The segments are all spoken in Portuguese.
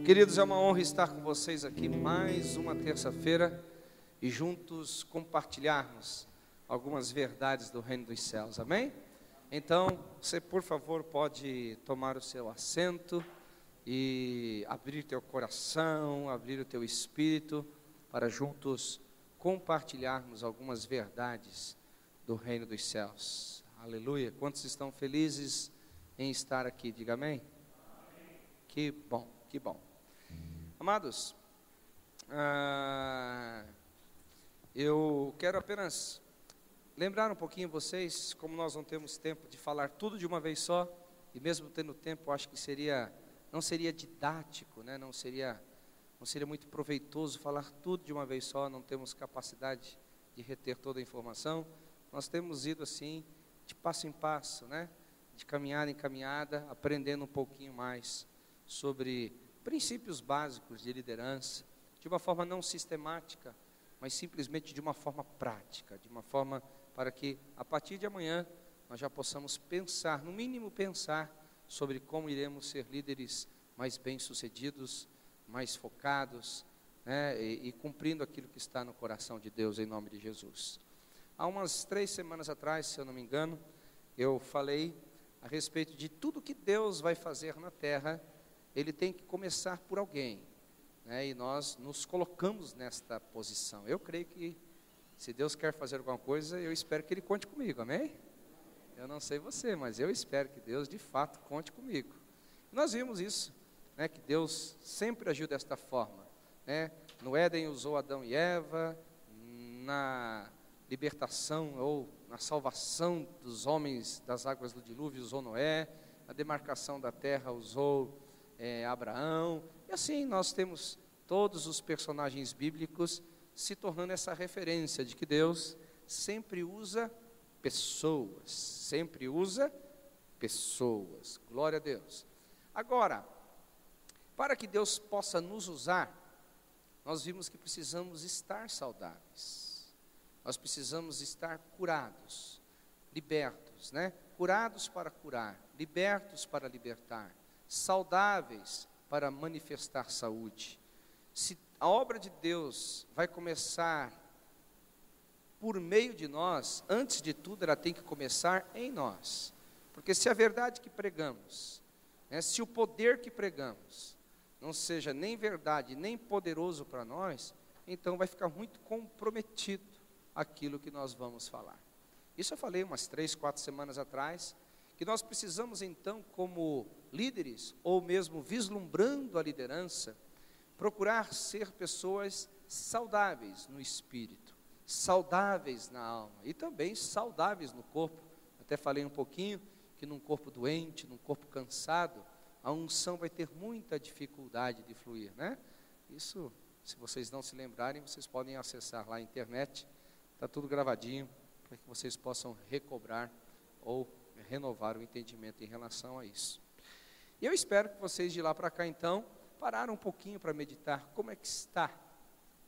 Queridos, é uma honra estar com vocês aqui mais uma terça-feira e juntos compartilharmos algumas verdades do reino dos céus, amém? Então, você por favor pode tomar o seu assento e abrir teu coração, abrir o teu espírito para juntos compartilharmos algumas verdades do reino dos céus. Aleluia! Quantos estão felizes em estar aqui? Diga amém. Que bom, que bom. Amados, eu quero apenas lembrar um pouquinho vocês, como nós não temos tempo de falar tudo de uma vez só, e mesmo tendo tempo, acho que não seria didático, né? não seria muito proveitoso falar tudo de uma vez só, não temos capacidade de reter toda a informação. Nós temos ido assim, de passo em passo, né? De caminhada em caminhada, aprendendo um pouquinho mais sobre princípios básicos de liderança, de uma forma não sistemática, mas simplesmente de uma forma prática, de uma forma para que a partir de amanhã nós já possamos pensar, no mínimo pensar, sobre como iremos ser líderes mais bem-sucedidos, mais focados, né, e cumprindo aquilo que está no coração de Deus, em nome de Jesus. Há umas 3 semanas atrás, se eu não me engano, eu falei a respeito de tudo que Deus vai fazer na terra. Ele tem que começar por alguém, né? E nós nos colocamos nesta posição. Eu creio que se Deus quer fazer alguma coisa, eu espero que Ele conte comigo, amém? Eu não sei você, mas eu espero que Deus de fato conte comigo. Nós vimos isso, né? Que Deus sempre agiu desta forma, né? No Éden usou Adão e Eva, na libertação ou na salvação dos homens das águas do dilúvio usou Noé, na demarcação da terra usou Abraão, e assim nós temos todos os personagens bíblicos se tornando essa referência de que Deus sempre usa pessoas, glória a Deus. Agora, para que Deus possa nos usar, nós vimos que precisamos estar saudáveis, nós precisamos estar curados, libertos, né? Curados para curar, libertos para libertar, saudáveis para manifestar saúde. Se a obra de Deus vai começar por meio de nós, antes de tudo ela tem que começar em nós, porque se a verdade que pregamos, né, se o poder que pregamos não seja nem verdade, nem poderoso para nós, então vai ficar muito comprometido aquilo que nós vamos falar. Isso eu falei umas 3, 4 semanas atrás, que nós precisamos então, como líderes, ou mesmo vislumbrando a liderança, procurar ser pessoas saudáveis no espírito, saudáveis na alma e também saudáveis no corpo. Até falei um pouquinho que num corpo doente, num corpo cansado, a unção vai ter muita dificuldade de fluir, né? Isso, se vocês não se lembrarem, vocês podem acessar lá a internet, está tudo gravadinho, para que vocês possam recobrar ou renovar o entendimento em relação a isso. E eu espero que vocês de lá para cá então pararam um pouquinho para meditar como é que está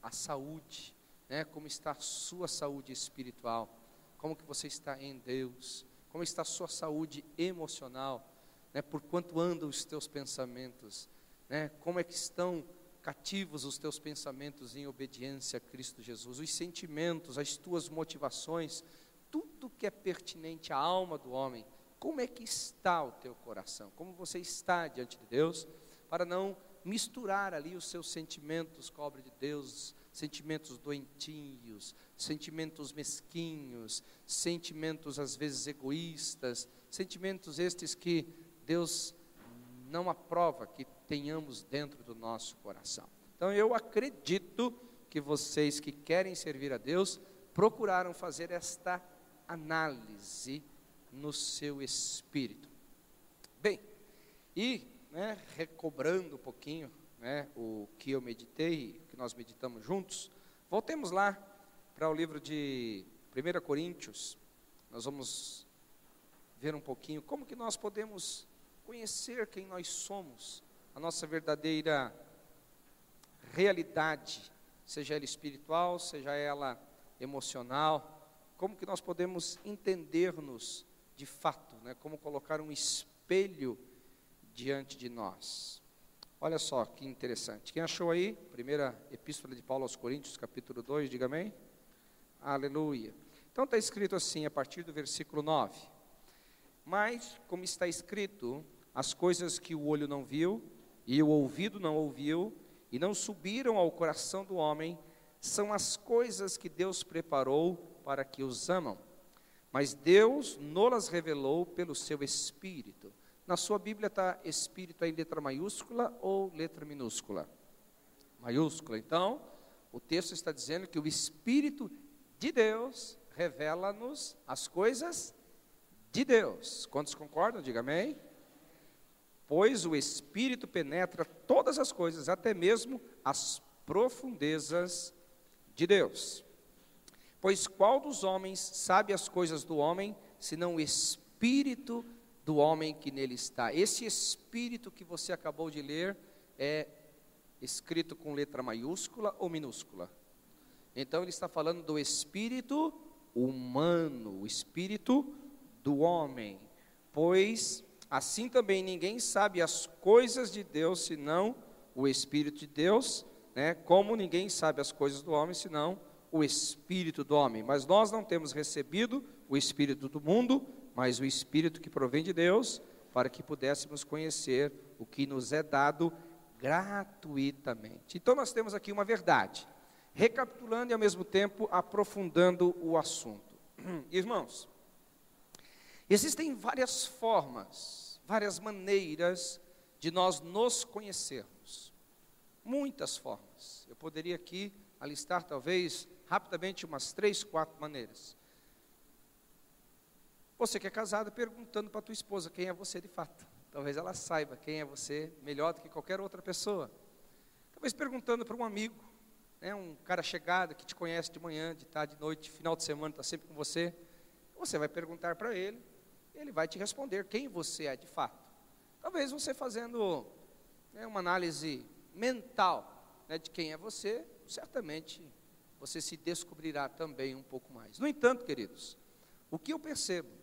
a saúde, né? Como está a sua saúde espiritual, como que você está em Deus, como está a sua saúde emocional, né? Por quanto andam os teus pensamentos, né? Como é que estão cativos os teus pensamentos em obediência a Cristo Jesus, os sentimentos, as tuas motivações, tudo que é pertinente à alma do homem. Como é que está o teu coração? Como você está diante de Deus? Para não misturar ali os seus sentimentos com a obra de Deus, sentimentos doentios, sentimentos mesquinhos, sentimentos às vezes egoístas, sentimentos estes que Deus não aprova que tenhamos dentro do nosso coração. Então eu acredito que vocês que querem servir a Deus, procuraram fazer esta análise no seu espírito. Bem, e recobrando um pouquinho, né, o que eu meditei, o que nós meditamos juntos, voltemos lá para o livro de 1 Coríntios, nós vamos ver um pouquinho como que nós podemos conhecer quem nós somos, a nossa verdadeira realidade, seja ela espiritual, seja ela emocional, como que nós podemos entender-nos de fato, né? Como colocar um espelho diante de nós. Olha só que interessante. Quem achou aí? Primeira Epístola de Paulo aos Coríntios, capítulo 2, diga amém. Aleluia. Então está escrito assim, a partir do versículo 9. Mas, como está escrito, as coisas que o olho não viu, e o ouvido não ouviu, e não subiram ao coração do homem, são as coisas que Deus preparou para que os amam. Mas Deus nolas revelou pelo seu Espírito. Na sua Bíblia está Espírito em letra maiúscula ou letra minúscula? Maiúscula. Então, o texto está dizendo que o Espírito de Deus revela-nos as coisas de Deus. Quantos concordam? Diga amém. Pois o Espírito penetra todas as coisas, até mesmo as profundezas de Deus. Pois qual dos homens sabe as coisas do homem, senão o Espírito do homem que nele está? Esse Espírito que você acabou de ler é escrito com letra maiúscula ou minúscula? Então ele está falando do Espírito humano, o Espírito do homem. Pois assim também ninguém sabe as coisas de Deus, senão o Espírito de Deus, né? Como ninguém sabe as coisas do homem, senão o Espírito do homem. Mas nós não temos recebido o Espírito do mundo, mas o Espírito que provém de Deus, para que pudéssemos conhecer o que nos é dado gratuitamente. Então nós temos aqui uma verdade, recapitulando e ao mesmo tempo aprofundando o assunto. Irmãos, existem várias formas, várias maneiras de nós nos conhecermos. Muitas formas. Eu poderia aqui alistar talvez rapidamente umas 3, 4 maneiras. Você que é casado, perguntando para a tua esposa quem é você de fato. Talvez ela saiba quem é você melhor do que qualquer outra pessoa. Talvez perguntando para um amigo, né, um cara chegado que te conhece de manhã, de tarde, de noite, final de semana, está sempre com você. Você vai perguntar para ele, ele vai te responder quem você é de fato. Talvez você fazendo, né, uma análise mental, né, de quem é você, certamente você se descobrirá também um pouco mais. No entanto, queridos, o que eu percebo,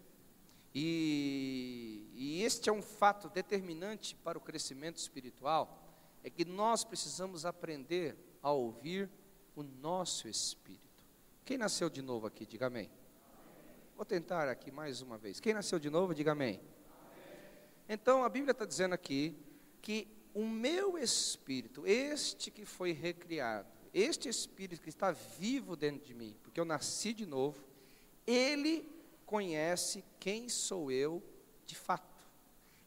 e este é um fato determinante para o crescimento espiritual, é que nós precisamos aprender a ouvir o nosso espírito. Quem nasceu de novo aqui, diga amém. Vou tentar aqui mais uma vez. Quem nasceu de novo, diga amém. Então a Bíblia está dizendo aqui que o meu espírito, este que foi recriado, este espírito que está vivo dentro de mim, porque eu nasci de novo, ele conhece quem sou eu de fato.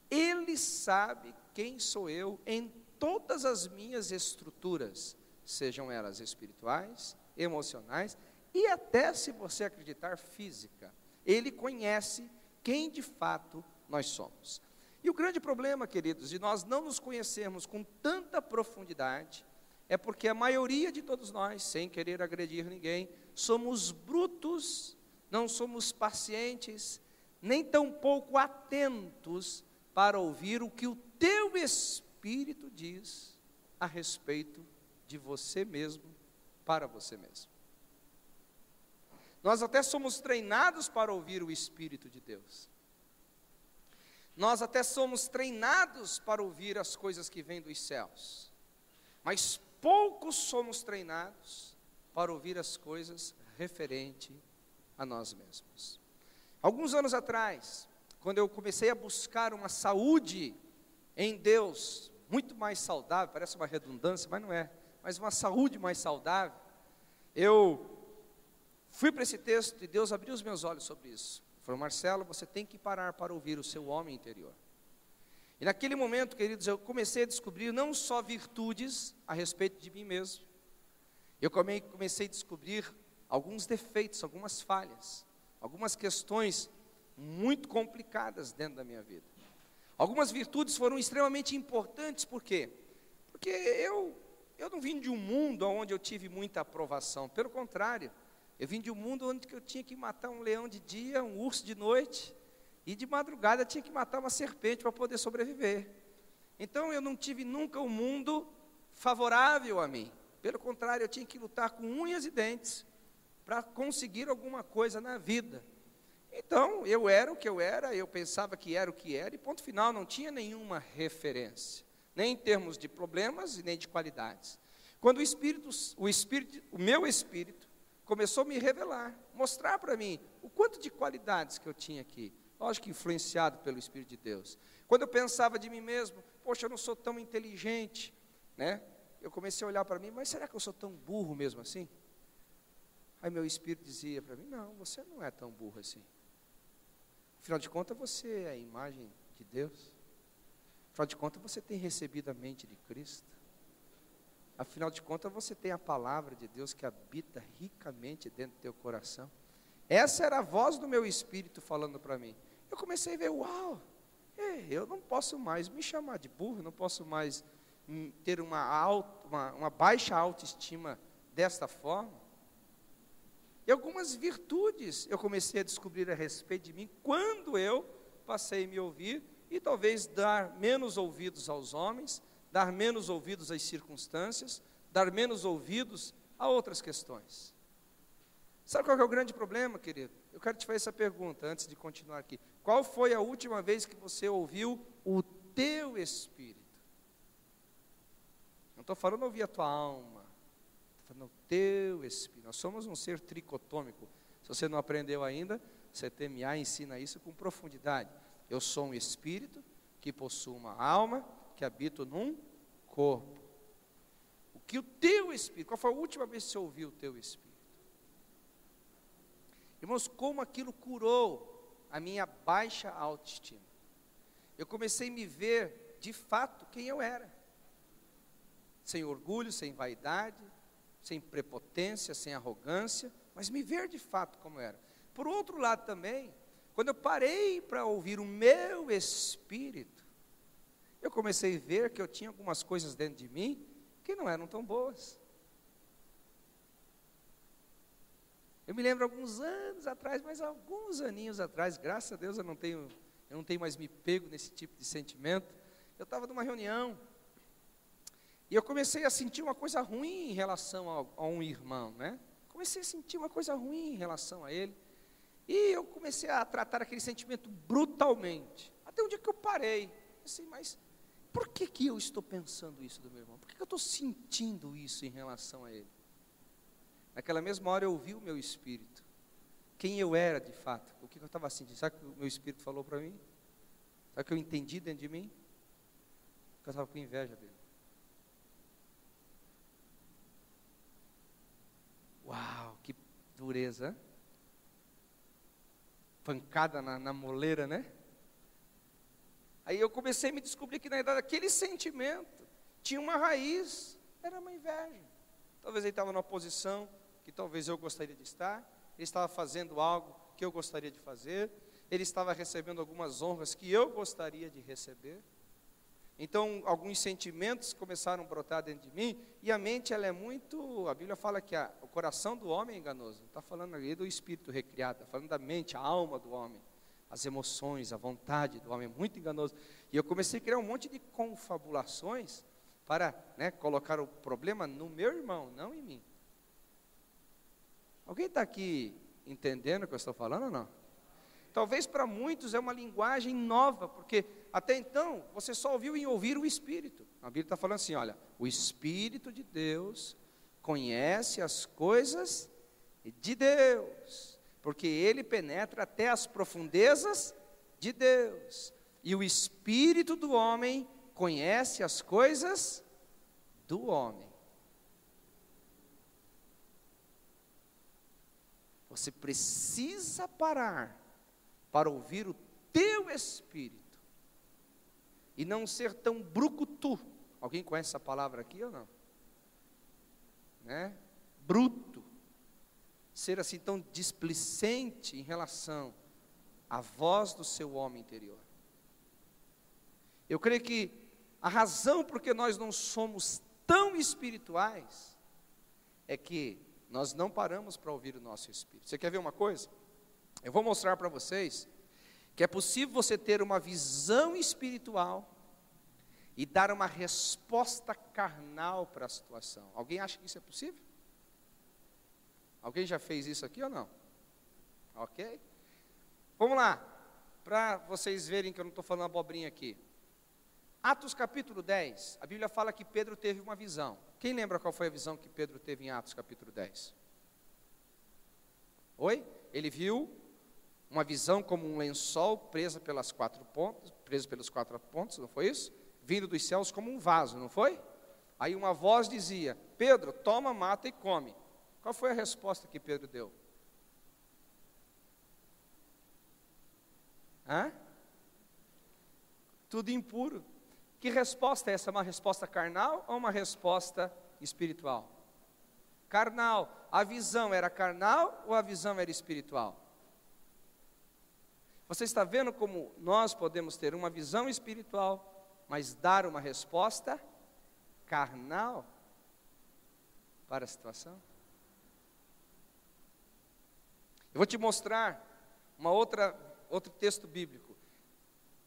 Ele sabe quem sou eu em todas as minhas estruturas, sejam elas espirituais, emocionais e até, se você acreditar, física. Ele conhece quem de fato nós somos. E o grande problema, queridos, de nós não nos conhecermos com tanta profundidade, é porque a maioria de todos nós, sem querer agredir ninguém, somos brutos, não somos pacientes, nem tampouco atentos para ouvir o que o teu Espírito diz a respeito de você mesmo, para você mesmo. Nós até somos treinados para ouvir o Espírito de Deus. Nós até somos treinados para ouvir as coisas que vêm dos céus. Mas poucos somos treinados para ouvir as coisas referentes a nós mesmos. Alguns anos atrás, quando eu comecei a buscar uma saúde em Deus, muito mais saudável, parece uma redundância, mas não é, mas uma saúde mais saudável, eu fui para esse texto e Deus abriu os meus olhos sobre isso. Ele falou: Marcelo, você tem que parar para ouvir o seu homem interior. E naquele momento, queridos, eu comecei a descobrir não só virtudes a respeito de mim mesmo, eu comecei a descobrir alguns defeitos, algumas falhas, algumas questões muito complicadas dentro da minha vida. Algumas virtudes foram extremamente importantes, por quê? Porque eu não vim de um mundo onde eu tive muita aprovação, pelo contrário, eu vim de um mundo onde eu tinha que matar um leão de dia, um urso de noite, e de madrugada tinha que matar uma serpente para poder sobreviver. Então eu não tive nunca um mundo favorável a mim, pelo contrário, eu tinha que lutar com unhas e dentes, para conseguir alguma coisa na vida. Então, eu era o que eu era, eu pensava que era o que era, e ponto final, não tinha nenhuma referência. nem em termos de problemas e nem de qualidades. Quando o meu espírito começou a me revelar, mostrar para mim o quanto de qualidades que eu tinha aqui, lógico que influenciado pelo Espírito de Deus. Quando eu pensava de mim mesmo, poxa, eu não sou tão inteligente, né? Eu comecei a olhar para mim, mas será que eu sou tão burro mesmo assim? Aí meu espírito dizia para mim, não, você não é tão burro assim. Afinal de contas, você é a imagem de Deus. Afinal de contas, você tem recebido a mente de Cristo. Afinal de contas, você tem a palavra de Deus que habita ricamente dentro do teu coração. Essa era a voz do meu espírito falando para mim. Eu comecei a ver, uau, eu não posso mais me chamar de burro, não posso mais ter uma baixa autoestima desta forma. E algumas virtudes eu comecei a descobrir a respeito de mim quando eu passei a me ouvir e talvez dar menos ouvidos aos homens, dar menos ouvidos às circunstâncias, dar menos ouvidos a outras questões. Sabe qual que é o grande problema, querido? Eu quero te fazer essa pergunta antes de continuar aqui. Qual foi a última vez que você ouviu o teu espírito? Não estou falando ouvir a tua alma, estou falando o teu espírito. Nós somos um ser tricotômico. Se você não aprendeu ainda, CTMA ensina isso com profundidade. Eu sou um espírito que possui uma alma, que habito num corpo. O que o teu espírito, qual foi a última vez que você ouviu o teu espírito? Irmãos, como aquilo curou a minha baixa autoestima. Eu comecei a me ver, de fato, quem eu era. Sem orgulho, sem vaidade, sem prepotência, sem arrogância, mas me ver de fato como eu era. Por outro lado também, quando eu parei para ouvir o meu espírito, eu comecei a ver que eu tinha algumas coisas dentro de mim que não eram tão boas. Eu me lembro alguns anos atrás, mas alguns aninhos atrás, graças a Deus eu não tenho mais me pego nesse tipo de sentimento. Eu estava numa reunião e eu comecei a sentir uma coisa ruim em relação a um irmão, né? Comecei a sentir uma coisa ruim em relação a ele. E eu comecei a tratar aquele sentimento brutalmente. Até um dia que eu parei. Assim, mas por que eu estou pensando isso do meu irmão? Por que eu estou sentindo isso em relação a ele? Naquela mesma hora eu ouvi o meu espírito. Quem eu era de fato. O que eu estava sentindo. Sabe o que o meu espírito falou para mim? Sabe o que eu entendi dentro de mim? Que eu estava com inveja dele. Uau, que dureza. Pancada na moleira, né? Aí eu comecei a me descobrir que na verdade aquele sentimento tinha uma raiz, era uma inveja. Talvez ele estava numa posição que talvez eu gostaria de estar, ele estava fazendo algo que eu gostaria de fazer, ele estava recebendo algumas honras que eu gostaria de receber. Então, alguns sentimentos começaram a brotar dentro de mim, e a mente, ela é muito, a Bíblia fala que o coração do homem é enganoso, não está falando ali do espírito recriado, está falando da mente, a alma do homem, as emoções, a vontade do homem, é muito enganoso. E eu comecei a criar um monte de confabulações, para colocar o problema no meu irmão, não em mim. Alguém está aqui entendendo o que eu estou falando ou não? Talvez para muitos é uma linguagem nova, porque até então você só ouviu em ouvir o Espírito. A Bíblia está falando assim, olha, o Espírito de Deus conhece as coisas de Deus, porque Ele penetra até as profundezas de Deus. E o Espírito do homem conhece as coisas do homem. Você precisa parar para ouvir o teu espírito e não ser tão brucutu. Alguém conhece essa palavra aqui ou não? Né? Bruto. Ser assim tão displicente em relação à voz do seu homem interior. Eu creio que a razão por que nós não somos tão espirituais é que nós não paramos para ouvir o nosso espírito. Você quer ver uma coisa? Eu vou mostrar para vocês que é possível você ter uma visão espiritual e dar uma resposta carnal para a situação. Alguém acha que isso é possível? Alguém já fez isso aqui ou não? Ok? Vamos lá, para vocês verem que eu não estou falando abobrinha aqui. Atos capítulo 10, a Bíblia fala que Pedro teve uma visão. Quem lembra qual foi a visão que Pedro teve em Atos capítulo 10? Oi? Ele viu uma visão como um lençol preso pelos quatro pontos, não foi isso? Vindo dos céus como um vaso, não foi? Aí uma voz dizia: Pedro, toma, mata e come. Qual foi a resposta que Pedro deu? Hã? Tudo impuro. Que resposta é essa? Uma resposta carnal ou uma resposta espiritual? Carnal. A visão era carnal ou a visão era espiritual? Você está vendo como nós podemos ter uma visão espiritual, mas dar uma resposta carnal para a situação? Eu vou te mostrar outro texto bíblico.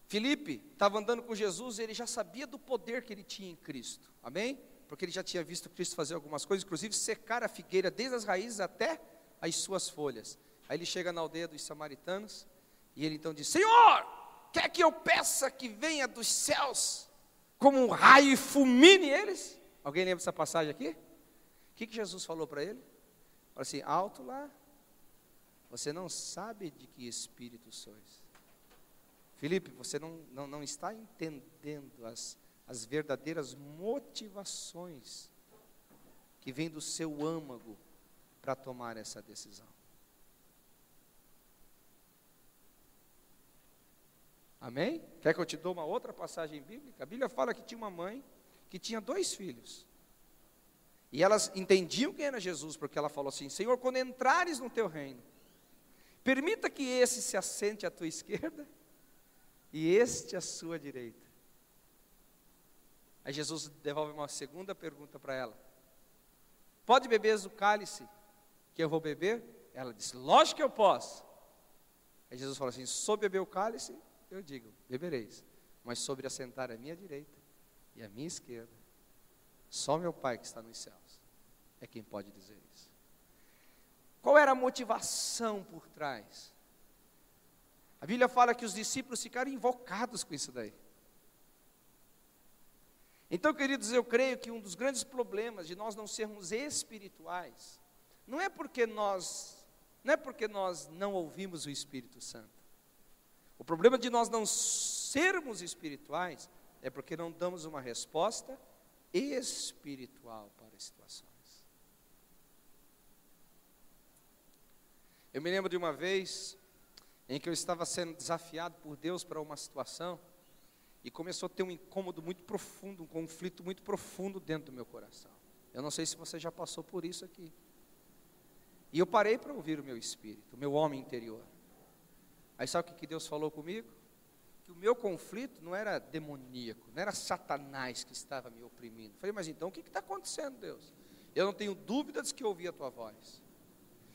Filipe estava andando com Jesus e ele já sabia do poder que ele tinha em Cristo, amém? Porque ele já tinha visto Cristo fazer algumas coisas, inclusive secar a figueira desde as raízes até as suas folhas. Aí ele chega na aldeia dos samaritanos e ele então diz: Senhor, quer que eu peça que venha dos céus como um raio e fulmine eles? Alguém lembra dessa passagem aqui? O que Jesus falou para ele? Falou assim: alto lá, você não sabe de que espírito sois. Filipe, você não está entendendo as verdadeiras motivações que vêm do seu âmago para tomar essa decisão. Amém? Quer que eu te dou uma outra passagem bíblica? A Bíblia fala que tinha uma mãe que tinha 2 filhos. E elas entendiam quem era Jesus, porque ela falou assim: Senhor, quando entrares no teu reino, permita que esse se assente à tua esquerda e este à sua direita. Aí Jesus devolve uma segunda pergunta para ela: pode beber do cálice que eu vou beber? Ela disse: lógico que eu posso. Aí Jesus falou assim: sobre beber o cálice, eu digo, bebereis, mas sobre assentar à minha direita e à minha esquerda, só meu Pai que está nos céus é quem pode dizer isso. Qual era a motivação por trás? A Bíblia fala que os discípulos ficaram invocados com isso daí. Então, queridos, eu creio que um dos grandes problemas de nós não sermos espirituais, não é porque nós não ouvimos o Espírito Santo. O problema de nós não sermos espirituais é porque não damos uma resposta espiritual para as situações. Eu me lembro de uma vez em que eu estava sendo desafiado por Deus para uma situação, e começou a ter um incômodo muito profundo, um conflito muito profundo dentro do meu coração. Eu não sei se você já passou por isso aqui. E eu parei para ouvir o meu espírito, o meu homem interior. Aí sabe o que Deus falou comigo? Que o meu conflito não era demoníaco, não era Satanás que estava me oprimindo. Eu falei: mas então o que está acontecendo, Deus? Eu não tenho dúvidas que eu ouvi a tua voz.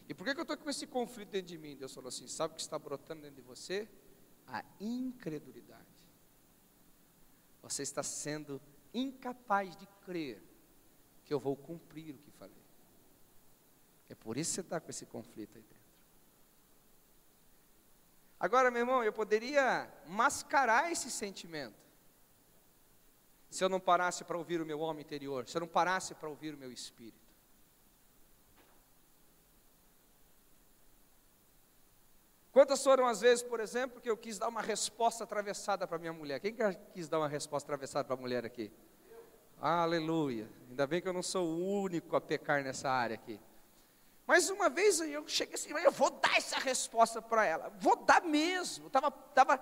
E por que eu estou com esse conflito dentro de mim? Deus falou assim: sabe o que está brotando dentro de você? A incredulidade. Você está sendo incapaz de crer que eu vou cumprir o que falei. É por isso que você está com esse conflito aí dentro. Agora, meu irmão, eu poderia mascarar esse sentimento se eu não parasse para ouvir o meu homem interior, se eu não parasse para ouvir o meu espírito. Quantas foram as vezes, por exemplo, que eu quis dar uma resposta atravessada para minha mulher? Quem quis dar uma resposta atravessada para a mulher aqui? Aleluia. Ainda bem que eu não sou o único a pecar nessa área aqui. Mas uma vez eu cheguei assim: eu vou dar essa resposta para ela. Vou dar mesmo. Estava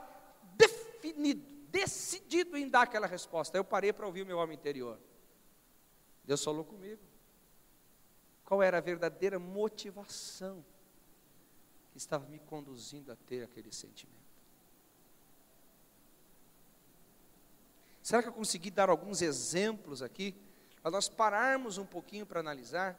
decidido em dar aquela resposta. Eu parei para ouvir o meu homem interior. Deus falou comigo. Qual era a verdadeira motivação que estava me conduzindo a ter aquele sentimento? Será que eu consegui dar alguns exemplos aqui, para nós pararmos um pouquinho para analisar?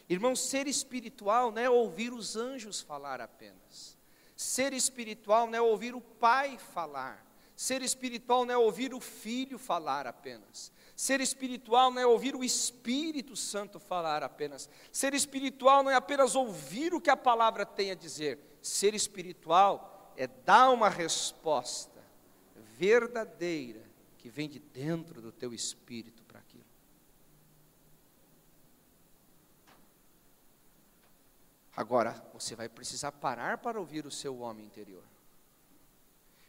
Irmãos, ser espiritual não é ouvir os anjos falar apenas. Ser espiritual não é ouvir o Pai falar. Ser espiritual não é ouvir o Filho falar apenas. Ser espiritual não é ouvir o Espírito Santo falar apenas. Ser espiritual não é apenas ouvir o que a palavra tem a dizer. Ser espiritual é dar uma resposta verdadeira que vem de dentro do teu espírito para aquilo. Agora, você vai precisar parar para ouvir o seu homem interior.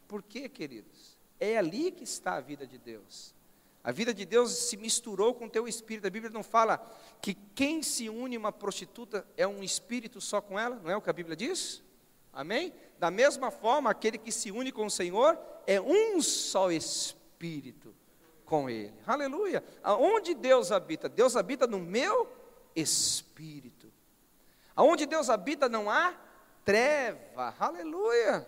Por quê, queridos? É ali que está a vida de Deus. A vida de Deus se misturou com o teu espírito. A Bíblia não fala que quem se une a uma prostituta é um espírito só com ela? Não é o que a Bíblia diz? Amém? Da mesma forma, aquele que se une com o Senhor é um só espírito com Ele. Aleluia! Aonde Deus habita? Deus habita no meu espírito. Aonde Deus habita não há treva. Aleluia!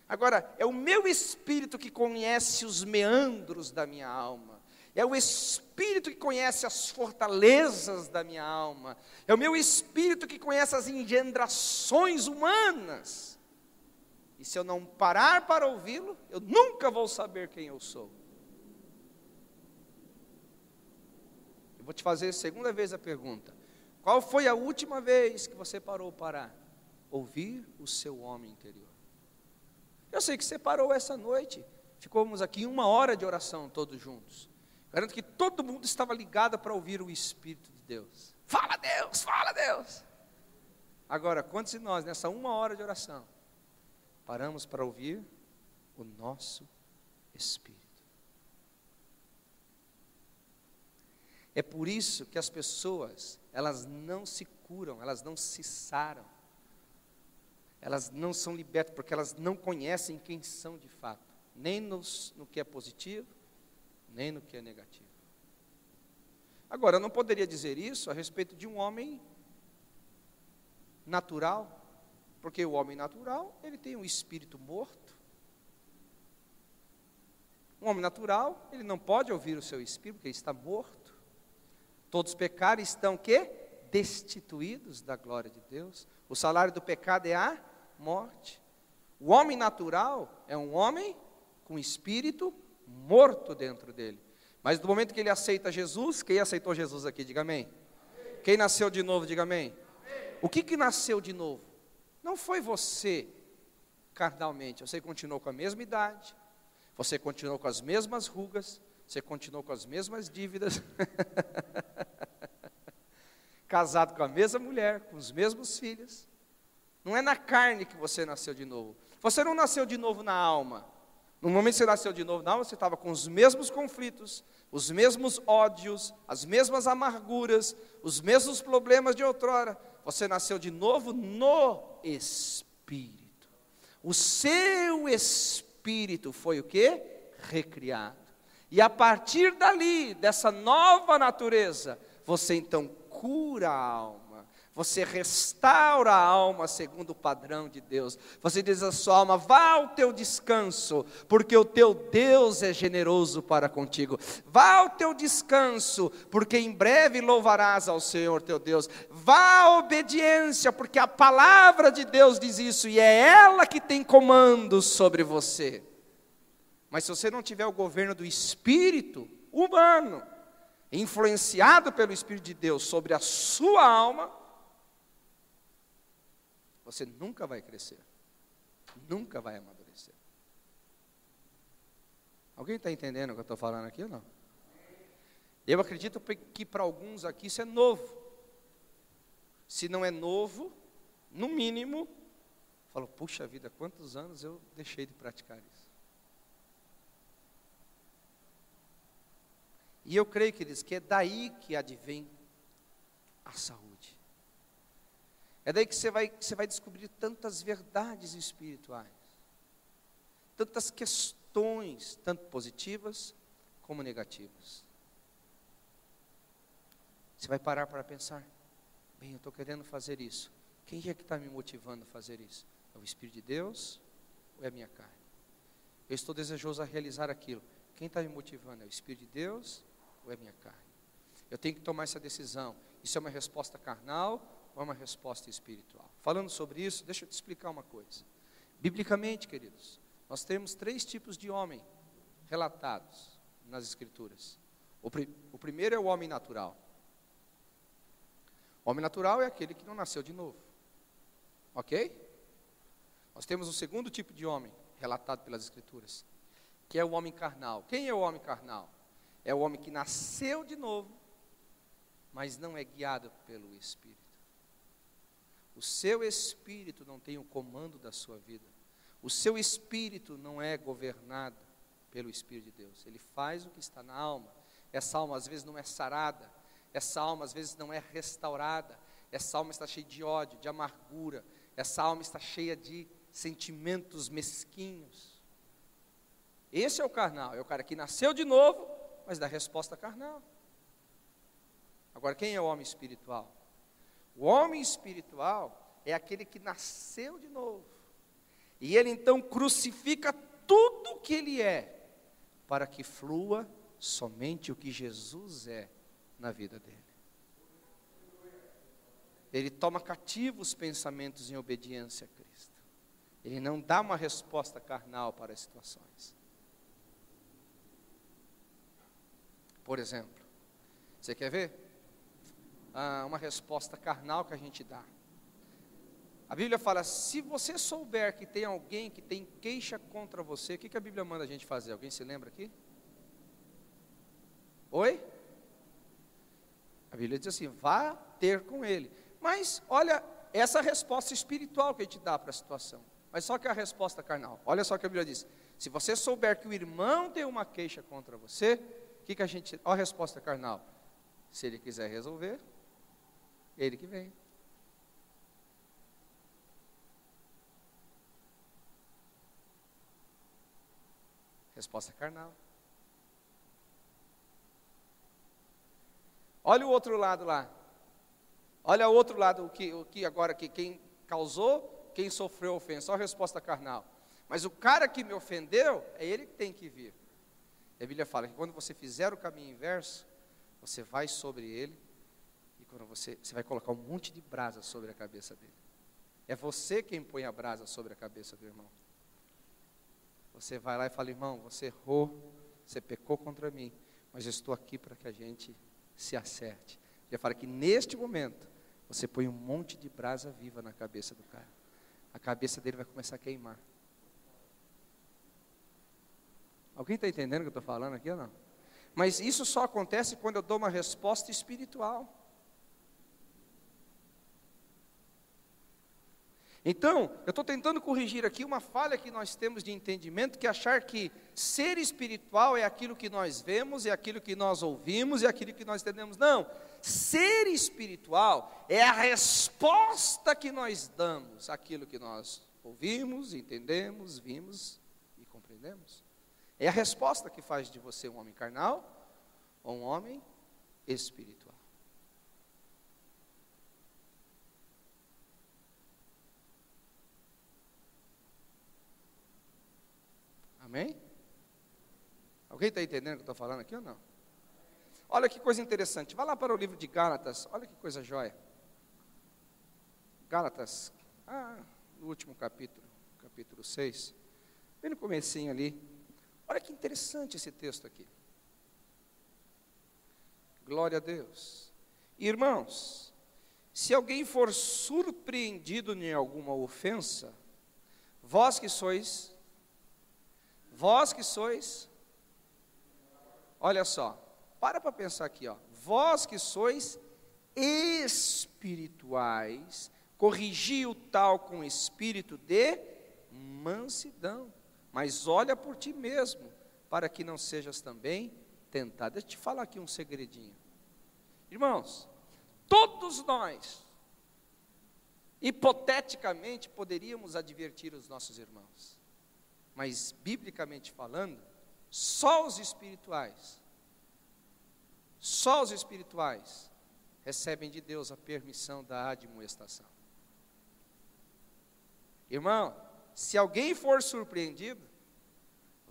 Agora, é o meu espírito que conhece os meandros da minha alma. É o espírito que conhece as fortalezas da minha alma. É o meu espírito que conhece as engendrações humanas. E se eu não parar para ouvi-lo, eu nunca vou saber quem eu sou. Eu vou te fazer a segunda vez a pergunta. Qual foi a última vez que você parou para ouvir o seu homem interior? Eu sei que você parou essa noite. Ficamos aqui 1 hora de oração todos juntos. Garanto que todo mundo estava ligado para ouvir o Espírito de Deus. Fala Deus, fala Deus. Agora, quantos de nós nessa 1 hora de oração paramos para ouvir o nosso Espírito? É por isso que as pessoas, elas não se curam, elas não se saram. Elas não são libertas, porque elas não conhecem quem são de fato. Nem no que é positivo, nem no que é negativo. Agora, eu não poderia dizer isso a respeito de um homem natural, porque o homem natural, ele tem um espírito morto. Um homem natural, ele não pode ouvir o seu espírito, porque ele está morto. Todos pecaram e estão, o quê? Destituídos da glória de Deus. O salário do pecado é a morte. O homem natural é um homem com espírito morto dentro dele. Mas no momento que ele aceita Jesus, quem aceitou Jesus aqui, diga amém. Quem nasceu de novo, diga amém. O que nasceu de novo? Não foi você carnalmente, você continuou com a mesma idade, você continuou com as mesmas rugas, você continuou com as mesmas dívidas, casado com a mesma mulher, com os mesmos filhos. Não é na carne que você nasceu de novo. Você não nasceu de novo na alma. No momento que você nasceu de novo na alma, você estava com os mesmos conflitos, os mesmos ódios, as mesmas amarguras, os mesmos problemas de outrora. Você nasceu de novo no Espírito. O seu Espírito foi o quê? Recriado. E a partir dali, dessa nova natureza, você então cura a alma. Você restaura a alma segundo o padrão de Deus. Você diz à sua alma, vá ao teu descanso, porque o teu Deus é generoso para contigo. Vá ao teu descanso, porque em breve louvarás ao Senhor teu Deus. Vá à obediência, porque a palavra de Deus diz isso, e é ela que tem comando sobre você. Mas se você não tiver o governo do Espírito humano, influenciado pelo Espírito de Deus sobre a sua alma, você nunca vai crescer, nunca vai amadurecer. Alguém está entendendo o que eu estou falando aqui ou não? Eu acredito que para alguns aqui isso é novo. Se não é novo, no mínimo, falo, puxa vida, quantos anos eu deixei de praticar isso? E eu creio, queridos, que é daí que advém a saúde. É daí que você vai descobrir tantas verdades espirituais, tantas questões, tanto positivas como negativas. Você vai parar para pensar, bem, eu estou querendo fazer isso. Quem é que está me motivando a fazer isso? É o Espírito de Deus ou é a minha carne? Eu estou desejoso a realizar aquilo. Quem está me motivando? É o Espírito de Deus ou é a minha carne? Eu tenho que tomar essa decisão. Isso é uma resposta carnal ou é uma resposta espiritual? Falando sobre isso, deixa eu te explicar uma coisa. Biblicamente, queridos, nós temos 3 tipos de homem relatados nas Escrituras. O primeiro é o homem natural. O homem natural é aquele que não nasceu de novo. Ok? Nós temos o segundo tipo de homem relatado pelas Escrituras. que é o homem carnal. Quem é o homem carnal? É o homem que nasceu de novo, mas não é guiado pelo Espírito. O seu espírito não tem o comando da sua vida. O seu espírito não é governado pelo Espírito de Deus. Ele faz o que está na alma. Essa alma às vezes não é sarada. Essa alma às vezes não é restaurada. Essa alma está cheia de ódio, de amargura. Essa alma está cheia de sentimentos mesquinhos. Esse é o carnal. É o cara que nasceu de novo, mas dá resposta carnal. Agora, quem é o homem espiritual? O homem espiritual é aquele que nasceu de novo. E ele então crucifica tudo o que ele é, para que flua somente o que Jesus é na vida dele. Ele toma cativo os pensamentos em obediência a Cristo. Ele não dá uma resposta carnal para as situações. Por exemplo, você quer ver? Uma resposta carnal que a gente dá. A Bíblia fala, se você souber que tem alguém que tem queixa contra você, o que a Bíblia manda a gente fazer? Alguém se lembra aqui? Oi? A Bíblia diz assim, vá ter com ele. Mas, olha, essa é a resposta espiritual que a gente dá para a situação. Mas só que é a resposta carnal. Olha só o que a Bíblia diz. Se você souber que o irmão tem uma queixa contra você, o que a gente... Olha a resposta carnal. Se ele quiser resolver, ele que vem. Resposta carnal. Olha o outro lado lá. Olha o outro lado, o que agora que quem causou, quem sofreu a ofensa. Só a resposta carnal. Mas o cara que me ofendeu, é ele que tem que vir. A Bíblia fala que quando você fizer o caminho inverso, você vai sobre ele, e quando você vai colocar um monte de brasa sobre a cabeça dele. É você quem põe a brasa sobre a cabeça do irmão. Você vai lá e fala, irmão, você errou, você pecou contra mim, mas eu estou aqui para que a gente se acerte. Ele fala que neste momento, você põe um monte de brasa viva na cabeça do cara. A cabeça dele vai começar a queimar. Alguém está entendendo o que eu estou falando aqui ou não? Mas isso só acontece quando eu dou uma resposta espiritual. Então, eu estou tentando corrigir aqui uma falha que nós temos de entendimento, que é achar que ser espiritual é aquilo que nós vemos, é aquilo que nós ouvimos, é aquilo que nós entendemos. Não, ser espiritual é a resposta que nós damos àquilo que nós ouvimos, entendemos, vimos e compreendemos. É a resposta que faz de você um homem carnal ou um homem espiritual. Amém? Alguém está entendendo o que eu estou falando aqui ou não? Olha que coisa interessante. Vá lá para o livro de Gálatas. Olha que coisa jóia. Gálatas, no último capítulo, capítulo 6. Bem no comecinho ali. Olha que interessante esse texto aqui. Glória a Deus. Irmãos, se alguém for surpreendido em alguma ofensa, vós que sois, olha só, para pensar aqui, ó. Vós que sois espirituais, corrigi o tal com espírito de mansidão, mas olha por ti mesmo, para que não sejas também tentado. Deixa eu te falar aqui um segredinho. Irmãos, todos nós, hipoteticamente, poderíamos advertir os nossos irmãos. Mas, biblicamente falando, só os espirituais recebem de Deus a permissão da admoestação. Irmão, se alguém for surpreendido,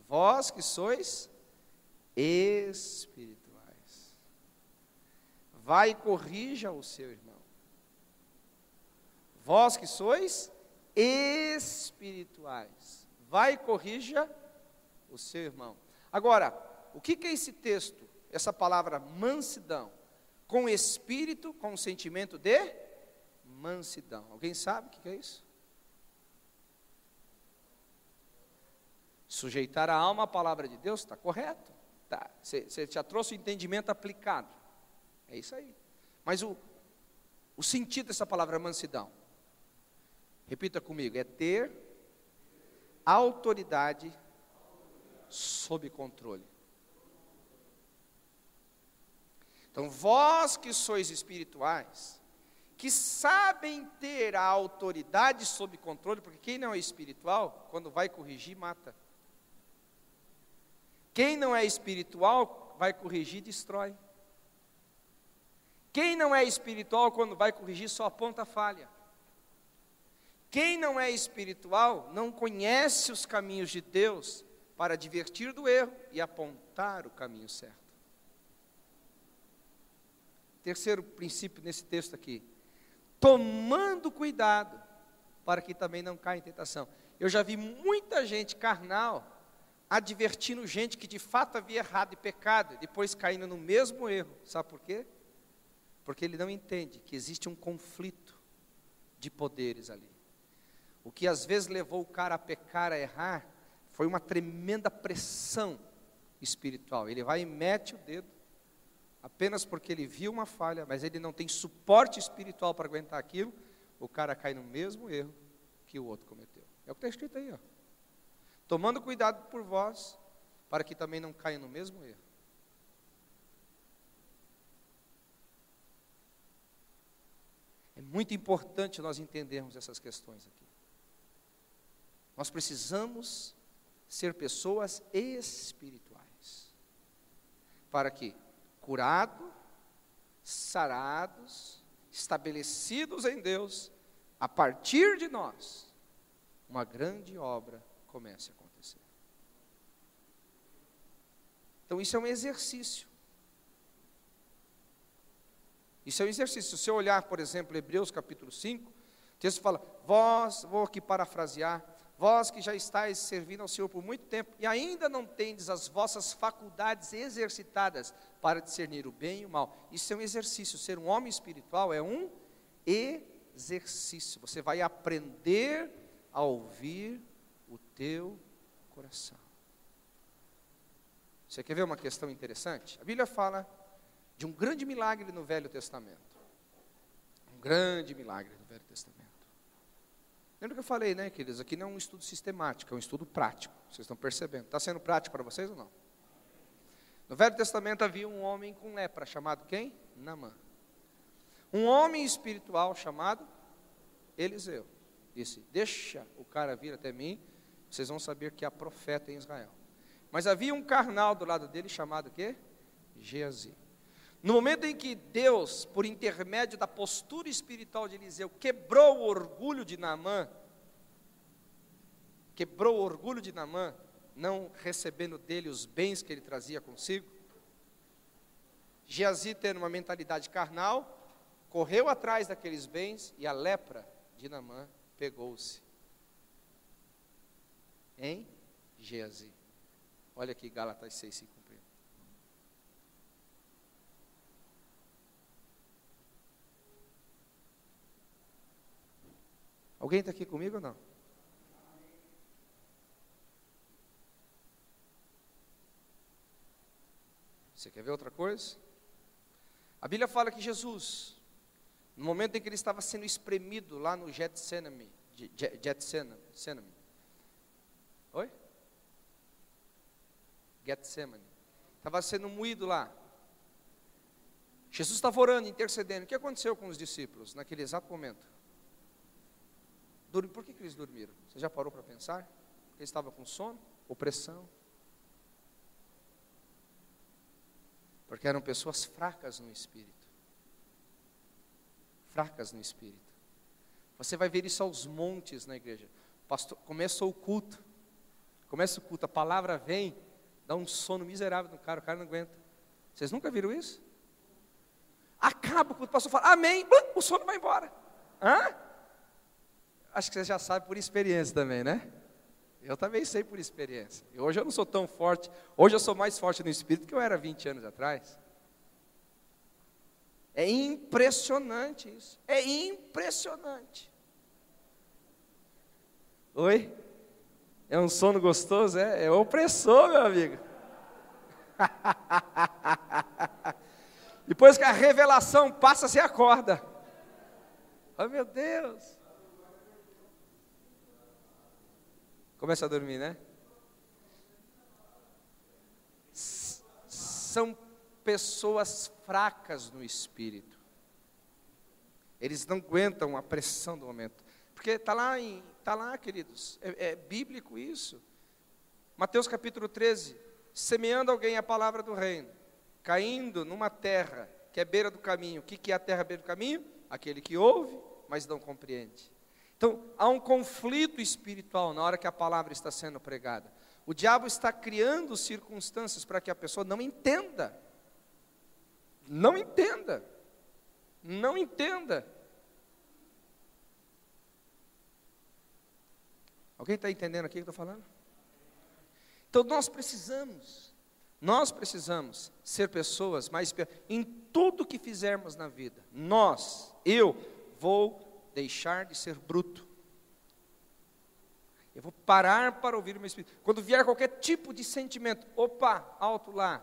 vós que sois espirituais, vai e corrija o seu irmão. Vós que sois espirituais, vai e corrija o seu irmão. Agora, o que é esse texto, essa palavra mansidão? Com espírito, com sentimento de mansidão. Alguém sabe o que é isso? Sujeitar a alma à palavra de Deus, está correto. Tá. Você já trouxe o entendimento aplicado. É isso aí. Mas o sentido dessa palavra mansidão, repita comigo, é ter autoridade sob controle. Então, vós que sois espirituais, que sabem ter a autoridade sob controle, porque quem não é espiritual, quando vai corrigir, mata. Quem não é espiritual, vai corrigir, destrói. Quem não é espiritual, quando vai corrigir, só aponta a falha. Quem não é espiritual, não conhece os caminhos de Deus para advertir do erro e apontar o caminho certo. Terceiro princípio nesse texto aqui, tomando cuidado para que também não caia em tentação. Eu já vi muita gente carnal advertindo gente que de fato havia errado e pecado, depois caindo no mesmo erro. Sabe por quê? Porque ele não entende que existe um conflito de poderes ali. O que às vezes levou o cara a pecar, a errar, foi uma tremenda pressão espiritual. Ele vai e mete o dedo, apenas porque ele viu uma falha, mas ele não tem suporte espiritual para aguentar aquilo, o cara cai no mesmo erro que o outro cometeu. É o que está escrito aí, ó. Tomando cuidado por vós, para que também não caia no mesmo erro. É muito importante nós entendermos essas questões aqui. Nós precisamos ser pessoas espirituais, para que, curados, sarados, estabelecidos em Deus, a partir de nós, uma grande obra comece a acontecer. Então isso é um exercício. Isso é um exercício. Se você olhar, por exemplo, Hebreus capítulo 5, o texto fala, vós, vou aqui parafrasear, vós que já estáis servindo ao Senhor por muito tempo, e ainda não tendes as vossas faculdades exercitadas para discernir o bem e o mal. Isso é um exercício. Ser um homem espiritual é um exercício. Você vai aprender a ouvir o teu coração. Você quer ver uma questão interessante? A Bíblia fala de um grande milagre no Velho Testamento. Um grande milagre no Velho Testamento. Lembra que eu falei, né, queridos? Aqui não é um estudo sistemático, é um estudo prático. Vocês estão percebendo? Está sendo prático para vocês ou não? No Velho Testamento havia um homem com lepra, chamado quem? Naamã. Um homem espiritual chamado Eliseu. Disse, deixa o cara vir até mim, vocês vão saber que há profeta em Israel. Mas havia um carnal do lado dele chamado o quê? Geazi. No momento em que Deus, por intermédio da postura espiritual de Eliseu, quebrou o orgulho de Naamã, não recebendo dele os bens que ele trazia consigo, Geazi, tendo uma mentalidade carnal, correu atrás daqueles bens e a lepra de Naamã pegou-se em Geazi. Olha aqui Gálatas 6:5. Alguém está aqui comigo ou não? Você quer ver outra coisa? A Bíblia fala que Jesus, no momento em que ele estava sendo espremido lá no Getsemane. Oi? Getsemane. Estava sendo moído lá. Jesus estava orando, intercedendo. O que aconteceu com os discípulos naquele exato momento? Por que eles dormiram? Você já parou para pensar? Porque eles estavam com sono, opressão. Porque eram pessoas fracas no espírito. Fracas no espírito. Você vai ver isso aos montes na igreja. Pastor, começou o culto. Começa o culto, a palavra vem, dá um sono miserável no cara, o cara não aguenta. Vocês nunca viram isso? Acaba o culto, o pastor fala, amém, o sono vai embora. Hã? Acho que você já sabe por experiência também, né? Eu também sei por experiência. E hoje eu não sou tão forte. Hoje eu sou mais forte no espírito que eu era 20 anos atrás. É impressionante isso. É impressionante. Oi? É um sono gostoso, é opressor, meu amigo. Depois que a revelação passa, você acorda. Oh, meu Deus. Começa a dormir, né? São pessoas fracas no espírito. Eles não aguentam a pressão do momento. Porque está lá, queridos, é bíblico isso. Mateus capítulo 13, semeando alguém a palavra do reino, caindo numa terra que é beira do caminho. O que é a terra beira do caminho? Aquele que ouve, mas não compreende. Então, há um conflito espiritual na hora que a palavra está sendo pregada. O diabo está criando circunstâncias para que a pessoa não entenda. Não entenda. Não entenda. Alguém está entendendo aqui o que eu estou falando? Então nós precisamos ser pessoas mais, em tudo que fizermos na vida, eu vou deixar de ser bruto. Eu vou parar para ouvir o meu espírito. Quando vier qualquer tipo de sentimento, opa, alto lá.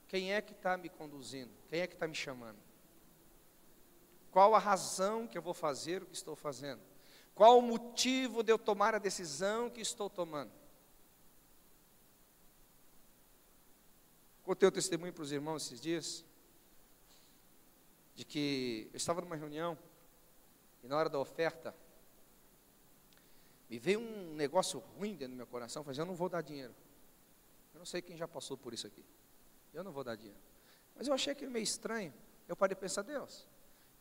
Quem é que está me conduzindo? Quem é que está me chamando? Qual a razão que eu vou fazer o que estou fazendo? Qual o motivo de eu tomar a decisão que estou tomando? Contei o testemunho para os irmãos esses dias, de que eu estava numa reunião, e na hora da oferta, me veio um negócio ruim dentro do meu coração. Eu falei, eu não vou dar dinheiro. Eu não sei quem já passou por isso aqui. Eu não vou dar dinheiro. Mas eu achei aquilo meio estranho. Eu parei de pensar, Deus,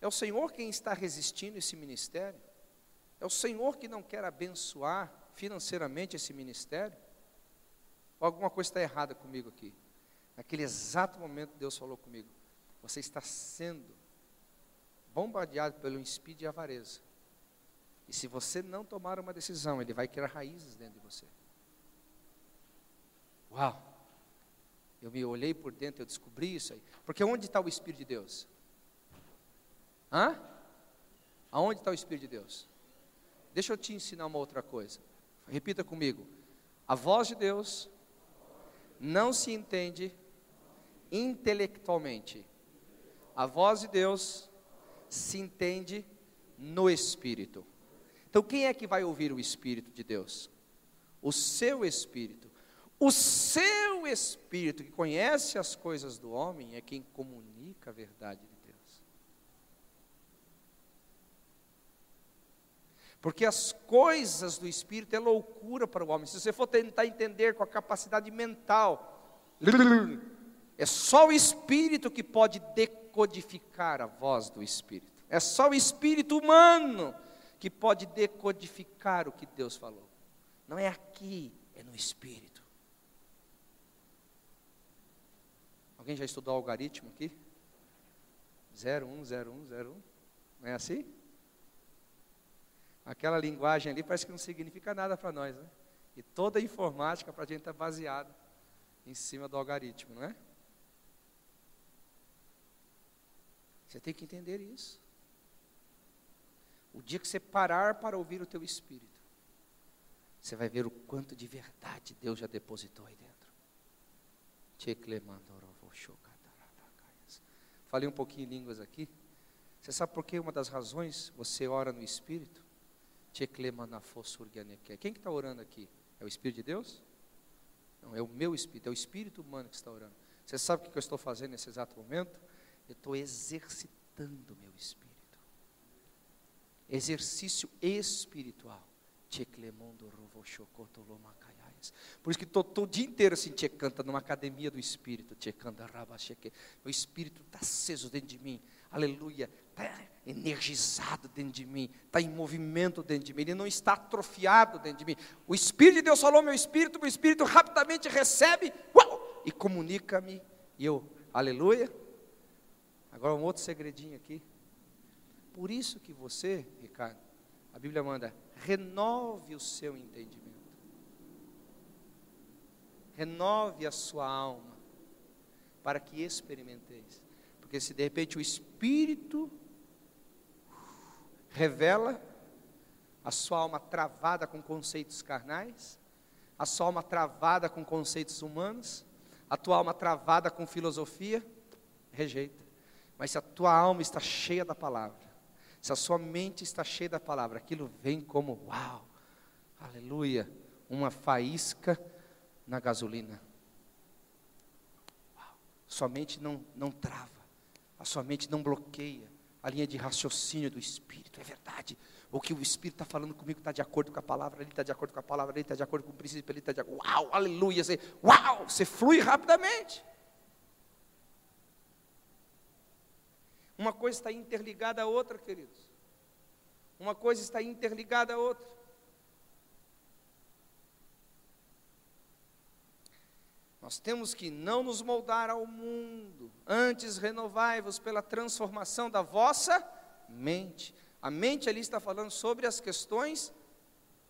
é o Senhor quem está resistindo esse ministério? É o Senhor que não quer abençoar financeiramente esse ministério? Ou alguma coisa está errada comigo aqui? Naquele exato momento Deus falou comigo, você está sendo bombardeado pelo espírito de avareza. E se você não tomar uma decisão, ele vai criar raízes dentro de você. Uau! Eu me olhei por dentro, eu descobri isso aí. Porque onde está o Espírito de Deus? Aonde está o Espírito de Deus? Deixa eu te ensinar uma outra coisa. Repita comigo. A voz de Deus não se entende intelectualmente. A voz de Deus se entende no Espírito. Então quem é que vai ouvir o Espírito de Deus? O seu Espírito. O seu Espírito que conhece as coisas do homem é quem comunica a verdade de Deus. Porque as coisas do Espírito é loucura para o homem. Se você for tentar entender com a capacidade mental, é só o Espírito que pode decodificar a voz do Espírito. É só o Espírito humano que pode decodificar o que Deus falou. Não é aqui, é no Espírito. Alguém já estudou algarismo aqui? 0, 1, 0, 1, 0, 1. Não é assim? Aquela linguagem ali parece que não significa nada para nós, né? E toda a informática para a gente está baseada em cima do algarismo, não é? Você tem que entender isso. O dia que você parar para ouvir o teu espírito, você vai ver o quanto de verdade Deus já depositou aí dentro. Falei um pouquinho em línguas aqui. Você sabe por que uma das razões você ora no Espírito? Quem que está orando aqui? É o Espírito de Deus? Não, é o meu Espírito, é o Espírito humano que está orando. Você sabe o que eu estou fazendo nesse exato momento? Eu estou exercitando o meu Espírito. Exercício espiritual. Por isso que estou o dia inteiro assim, canta numa academia do Espírito. Meu Espírito está aceso dentro de mim. Aleluia. Está energizado dentro de mim. Está em movimento dentro de mim. Ele não está atrofiado dentro de mim. O Espírito de Deus falou, meu Espírito rapidamente recebe e comunica-me. E eu, aleluia. Agora um outro segredinho aqui. Por isso que você, Ricardo, a Bíblia manda, renove o seu entendimento. Renove a sua alma, para que experimenteis. Porque se de repente o Espírito revela a sua alma travada com conceitos carnais, a sua alma travada com conceitos humanos, a tua alma travada com filosofia, rejeita. Mas se a tua alma está cheia da palavra, se a sua mente está cheia da palavra, aquilo vem como, uau, aleluia, uma faísca na gasolina. Uau. Sua mente não trava, a sua mente não bloqueia a linha de raciocínio do Espírito. É verdade, o que o Espírito está falando comigo está de acordo com a palavra, ele está de acordo com a palavra, ele está de acordo com o princípio, ele está de acordo, uau, aleluia, você flui rapidamente. Uma coisa está interligada à outra, queridos. Uma coisa está interligada à outra. Nós temos que não nos moldar ao mundo, antes renovai-vos pela transformação da vossa mente. A mente ali está falando sobre as questões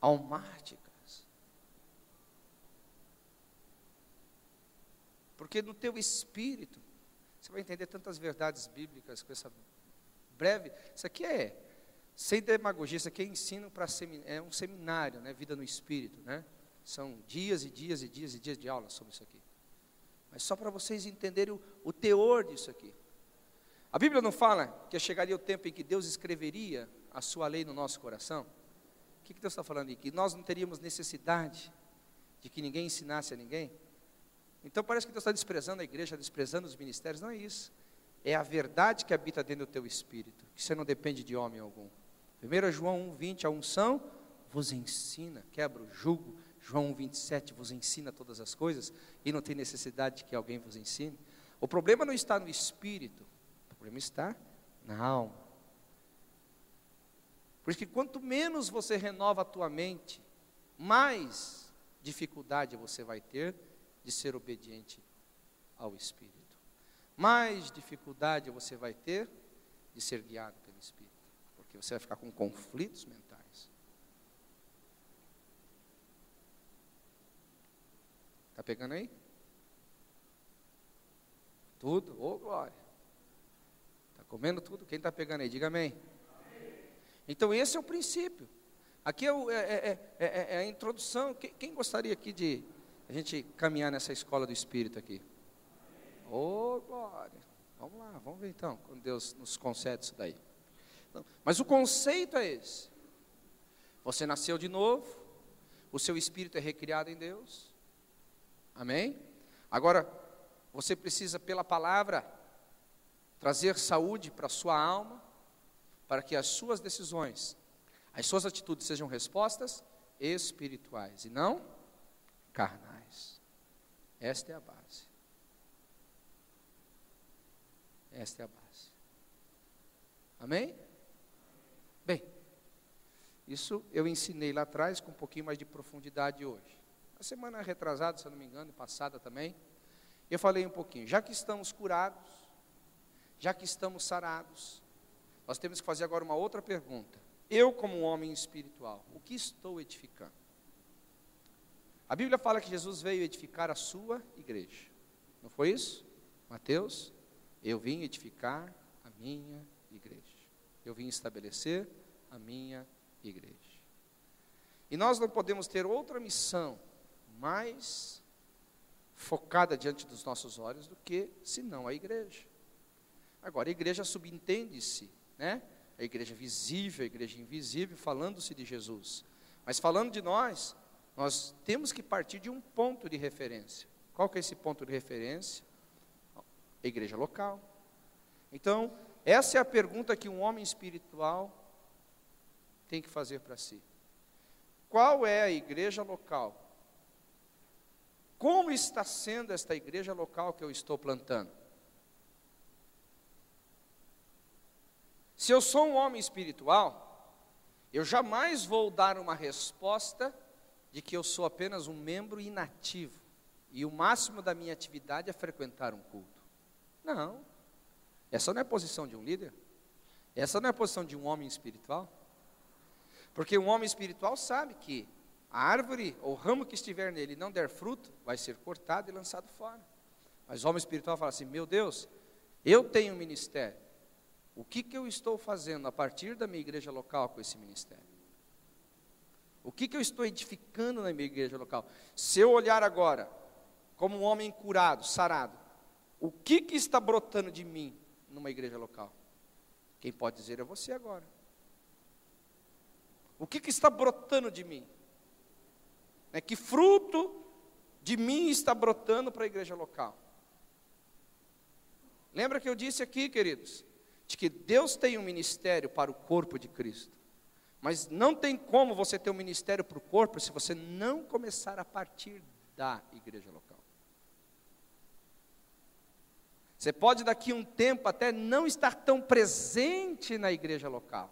almáticas. Porque no teu espírito, você vai entender tantas verdades bíblicas com essa breve. Isso aqui é, sem demagogia, isso aqui é ensino para é um seminário, né? Vida no Espírito, né? São dias e dias e dias e dias de aula sobre isso aqui. Mas só para vocês entenderem o teor disso aqui. A Bíblia não fala que chegaria o tempo em que Deus escreveria a sua lei no nosso coração? O que Deus está falando aí? Que nós não teríamos necessidade de que ninguém ensinasse a ninguém? Então parece que Deus está desprezando a igreja, desprezando os ministérios. Não é isso. É a verdade que habita dentro do teu espírito, que você não depende de homem algum. 1 João 1,20, a unção vos ensina, quebra o jugo. João 1,27 vos ensina todas as coisas, e não tem necessidade de que alguém vos ensine. O problema não está no espírito, o problema está na alma. Por isso que quanto menos você renova a tua mente, mais dificuldade você vai ter de ser obediente ao Espírito. Mais dificuldade você vai ter de ser guiado pelo Espírito, porque você vai ficar com conflitos mentais. Está pegando aí? Tudo? Ô, glória! Está comendo tudo? Quem está pegando aí? Diga amém. Então esse é o princípio. Aqui é a introdução. Quem gostaria aqui de a gente caminhar nessa escola do Espírito aqui? Ô, glória! Vamos lá, vamos ver então, quando Deus nos concede isso daí. Mas o conceito é esse. Você nasceu de novo, o seu espírito é recriado em Deus. Amém? Agora, você precisa, pela palavra, trazer saúde para a sua alma, para que as suas decisões, as suas atitudes sejam respostas espirituais e não carnais. Esta é a base. Esta é a base. Amém? Bem, isso eu ensinei lá atrás com um pouquinho mais de profundidade hoje. A semana retrasada, se eu não me engano, passada também, eu falei um pouquinho. Já que estamos curados, já que estamos sarados, nós temos que fazer agora uma outra pergunta. Eu, como um homem espiritual, o que estou edificando? A Bíblia fala que Jesus veio edificar a sua igreja. Não foi isso? Mateus, eu vim edificar a minha igreja. Eu vim estabelecer a minha igreja. E nós não podemos ter outra missão mais focada diante dos nossos olhos do que, senão, a igreja. Agora, a igreja subentende-se, né? A igreja visível, a igreja invisível, falando-se de Jesus. Mas falando de nós temos que partir de um ponto de referência. Qual que é esse ponto de referência? A igreja local. Então, essa é a pergunta que um homem espiritual tem que fazer para si. Qual é a igreja local? Como está sendo esta igreja local que eu estou plantando? Se eu sou um homem espiritual, eu jamais vou dar uma resposta de que eu sou apenas um membro inativo e o máximo da minha atividade é frequentar um culto. Não. Essa não é a posição de um líder. Essa não é a posição de um homem espiritual. Porque um homem espiritual sabe que a árvore ou ramo que estiver nele não der fruto, vai ser cortado e lançado fora. Mas o homem espiritual fala assim: meu Deus, eu tenho um ministério. O que eu estou fazendo a partir da minha igreja local com esse ministério? O que eu estou edificando na minha igreja local? Se eu olhar agora, como um homem curado, sarado, o que está brotando de mim numa igreja local? Quem pode dizer é você agora. O que está brotando de mim? Que fruto de mim está brotando para a igreja local? Lembra que eu disse aqui, queridos, de que Deus tem um ministério para o corpo de Cristo. Mas não tem como você ter um ministério para o corpo se você não começar a partir da igreja local. Você pode daqui a um tempo até não estar tão presente na igreja local,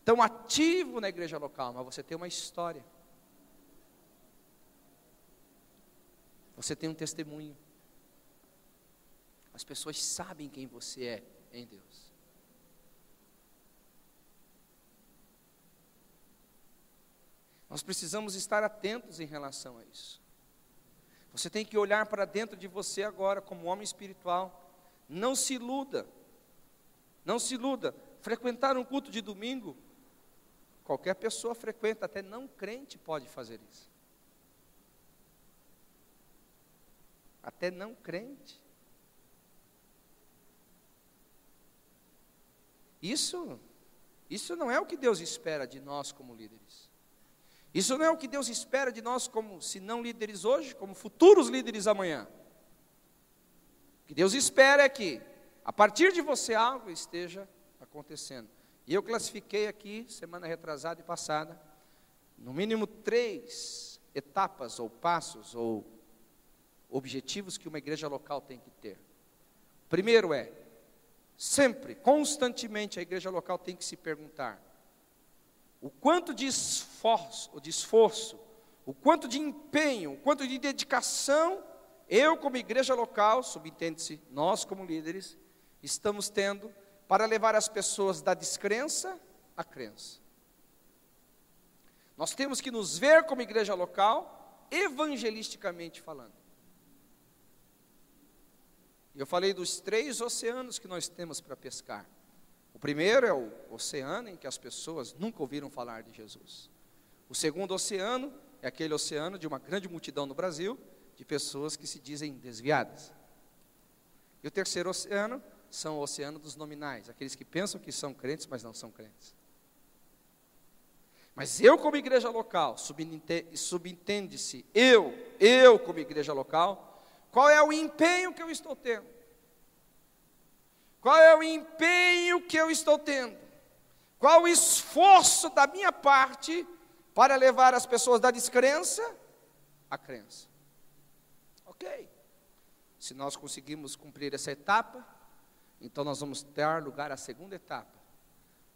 tão ativo na igreja local, mas você tem uma história. Você tem um testemunho. As pessoas sabem quem você é em Deus. Nós precisamos estar atentos em relação a isso. Você tem que olhar para dentro de você agora como homem espiritual. Não se iluda. Não se iluda. Frequentar um culto de domingo, qualquer pessoa frequenta, até não crente pode fazer isso. Até não crente. Isso não é o que Deus espera de nós como líderes. Isso não é o que Deus espera de nós como, se não líderes hoje, como futuros líderes amanhã. O que Deus espera é que, a partir de você, algo esteja acontecendo. E eu classifiquei aqui, semana retrasada e passada, no mínimo 3 etapas, ou passos, ou objetivos que uma igreja local tem que ter. Primeiro é, sempre, constantemente, a igreja local tem que se perguntar: o quanto de esforço, o quanto de empenho, o quanto de dedicação, eu como igreja local, subentende-se, nós como líderes, estamos tendo para levar as pessoas da descrença à crença. Nós temos que nos ver como igreja local, evangelisticamente falando. Eu falei dos 3 oceanos que nós temos para pescar. O primeiro é o oceano em que as pessoas nunca ouviram falar de Jesus. O segundo oceano é aquele oceano de uma grande multidão no Brasil, de pessoas que se dizem desviadas. E o terceiro oceano são o oceano dos nominais, aqueles que pensam que são crentes, mas não são crentes. Mas eu como igreja local, subentende-se, eu como igreja local, qual é o empenho que eu estou tendo? Qual é o empenho que eu estou tendo? Qual o esforço da minha parte para levar as pessoas da descrença à crença? Ok. Se nós conseguimos cumprir essa etapa, então nós vamos dar lugar à segunda etapa.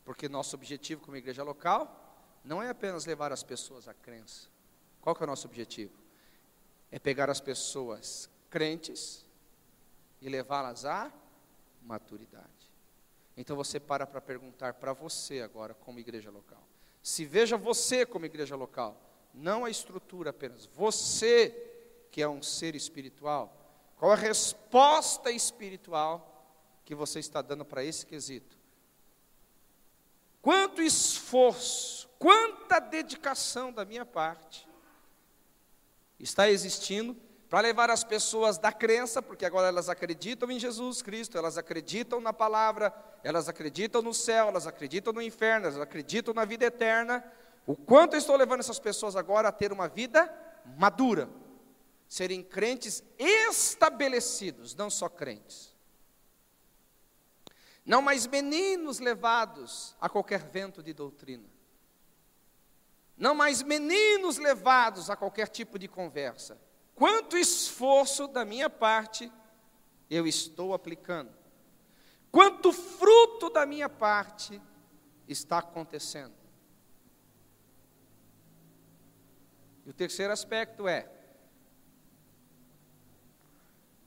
Porque nosso objetivo como igreja local não é apenas levar as pessoas à crença. Qual que é o nosso objetivo? É pegar as pessoas crentes e levá-las à maturidade. Então você para perguntar para você agora como igreja local. Se veja você como igreja local, não a estrutura apenas, você que é um ser espiritual, qual a resposta espiritual que você está dando para esse quesito? Quanto esforço, quanta dedicação da minha parte está existindo para levar as pessoas da crença, porque agora elas acreditam em Jesus Cristo, elas acreditam na palavra, elas acreditam no céu, elas acreditam no inferno, elas acreditam na vida eterna. O quanto eu estou levando essas pessoas agora a ter uma vida madura, serem crentes estabelecidos, não só crentes. Não mais meninos levados a qualquer vento de doutrina. Não mais meninos levados a qualquer tipo de conversa. Quanto esforço da minha parte eu estou aplicando? Quanto fruto da minha parte está acontecendo? E o terceiro aspecto é,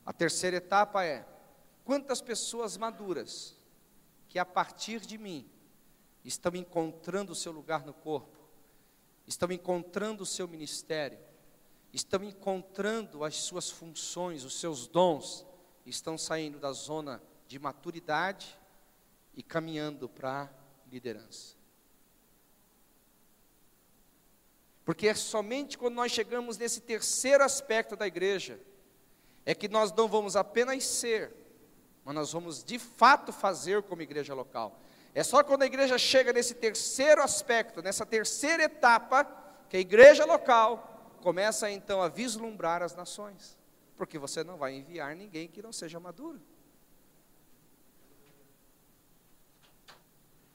a terceira etapa é, quantas pessoas maduras que a partir de mim estão encontrando o seu lugar no corpo, estão encontrando o seu ministério, estão encontrando as suas funções, os seus dons, estão saindo da zona de maturidade e caminhando para a liderança. Porque é somente quando nós chegamos nesse terceiro aspecto da igreja, é que nós não vamos apenas ser, mas nós vamos de fato fazer como igreja local. É só quando a igreja chega nesse terceiro aspecto, nessa terceira etapa, que a igreja local começa então a vislumbrar as nações. Porque você não vai enviar ninguém que não seja maduro.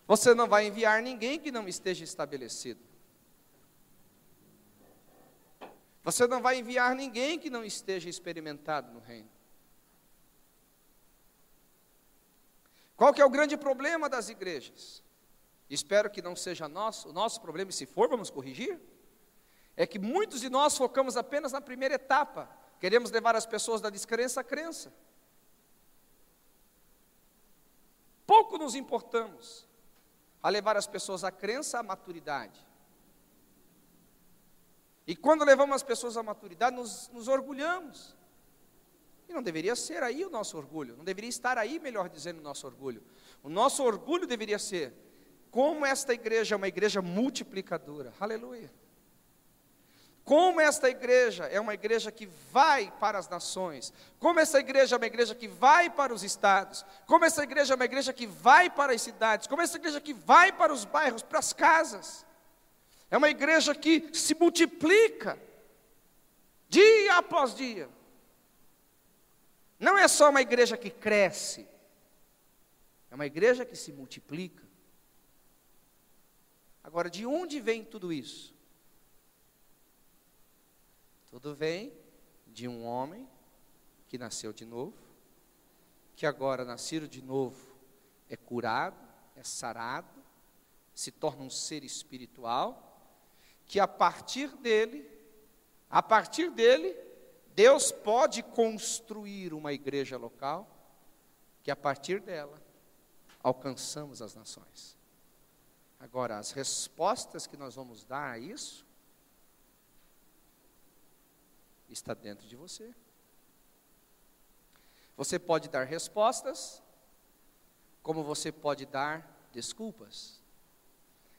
Você não vai enviar ninguém que não esteja estabelecido. Você não vai enviar ninguém que não esteja experimentado no reino. Qual que é o grande problema das igrejas? Espero que não seja nosso, o nosso problema, e se for, vamos corrigir. É que muitos de nós focamos apenas na primeira etapa. Queremos levar as pessoas da descrença à crença. Pouco nos importamos a levar as pessoas à crença, à maturidade. E quando levamos as pessoas à maturidade, nos orgulhamos. E não deveria ser aí o nosso orgulho, não deveria estar aí, melhor dizendo, o nosso orgulho. O nosso orgulho deveria ser, como esta igreja é uma igreja multiplicadora, aleluia. Como esta igreja é uma igreja que vai para as nações, como essa igreja é uma igreja que vai para os estados, como essa igreja é uma igreja que vai para as cidades, como essa igreja que vai para os bairros, para as casas. É uma igreja que se multiplica, dia após dia. Não é só uma igreja que cresce, é uma igreja que se multiplica. Agora, de onde vem tudo isso? Tudo vem de um homem que nasceu de novo, que agora nascido de novo é curado, é sarado, se torna um ser espiritual, que a partir dele, Deus pode construir uma igreja local, que a partir dela, alcançamos as nações. Agora, as respostas que nós vamos dar a isso, está dentro de você. Você pode dar respostas, como você pode dar desculpas.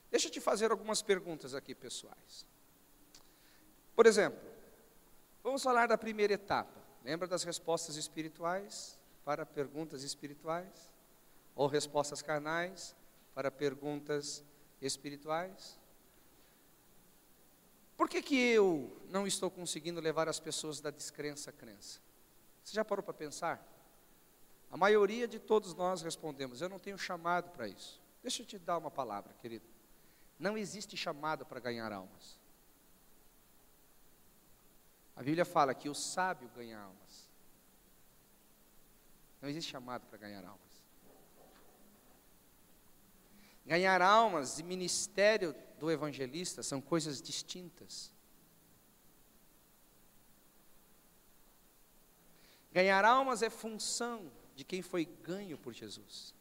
Deixa eu te fazer algumas perguntas aqui, pessoais. Por exemplo, vamos falar da primeira etapa. Lembra das respostas espirituais para perguntas espirituais? Ou respostas carnais para perguntas espirituais? Por que eu não estou conseguindo levar as pessoas da descrença à crença? Você já parou para pensar? A maioria de todos nós respondemos, eu não tenho chamado para isso. Deixa eu te dar uma palavra, querido. Não existe chamado para ganhar almas. A Bíblia fala que o sábio ganha almas. Não existe chamado para ganhar almas. Ganhar almas e ministério do evangelista são coisas distintas. Ganhar almas é função de quem foi ganho por Jesus.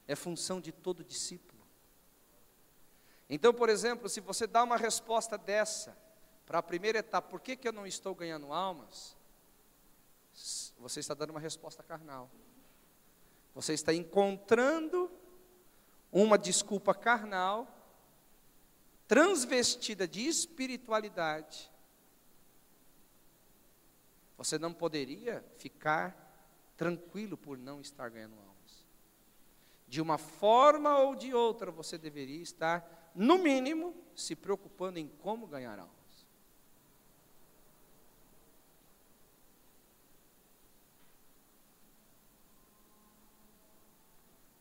É função de todo discípulo. Então, por exemplo, se você dá uma resposta dessa, para a primeira etapa, por que eu não estou ganhando almas? Você está dando uma resposta carnal. Você está encontrando uma desculpa carnal, transvestida de espiritualidade. Você não poderia ficar tranquilo por não estar ganhando almas. De uma forma ou de outra, você deveria estar, no mínimo, se preocupando em como ganhar almas.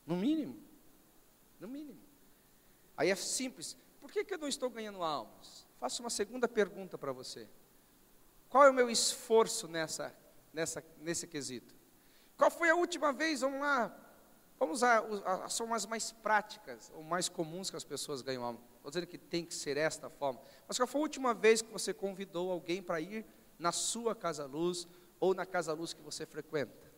No mínimo. No mínimo. Aí é simples. Por que eu não estou ganhando almas? Faço uma segunda pergunta para você. Qual é o meu esforço nesse quesito? Qual foi a última vez, vamos usar as formas mais práticas, ou mais comuns que as pessoas ganham alma. Estou dizendo que tem que ser esta forma. Mas qual foi a última vez que você convidou alguém para ir na sua casa-luz, ou na casa-luz que você frequenta?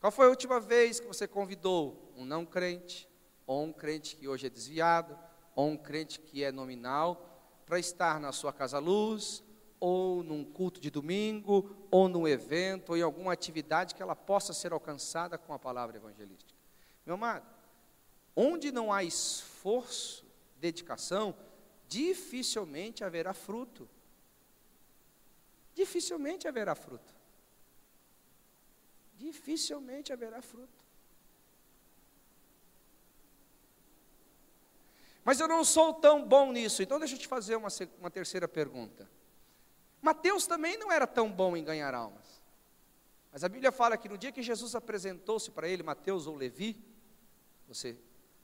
Qual foi a última vez que você convidou um não crente, ou um crente que hoje é desviado, ou um crente que é nominal, para estar na sua casa-luz, ou num culto de domingo, ou num evento, ou em alguma atividade que ela possa ser alcançada com a palavra evangelística? Meu amado, onde não há esforço, dedicação, dificilmente haverá fruto. Dificilmente haverá fruto. Dificilmente haverá fruto. Mas eu não sou tão bom nisso, então deixa eu te fazer uma terceira pergunta. Mateus também não era tão bom em ganhar almas. Mas a Bíblia fala que no dia que Jesus apresentou-se para ele, Mateus ou Levi,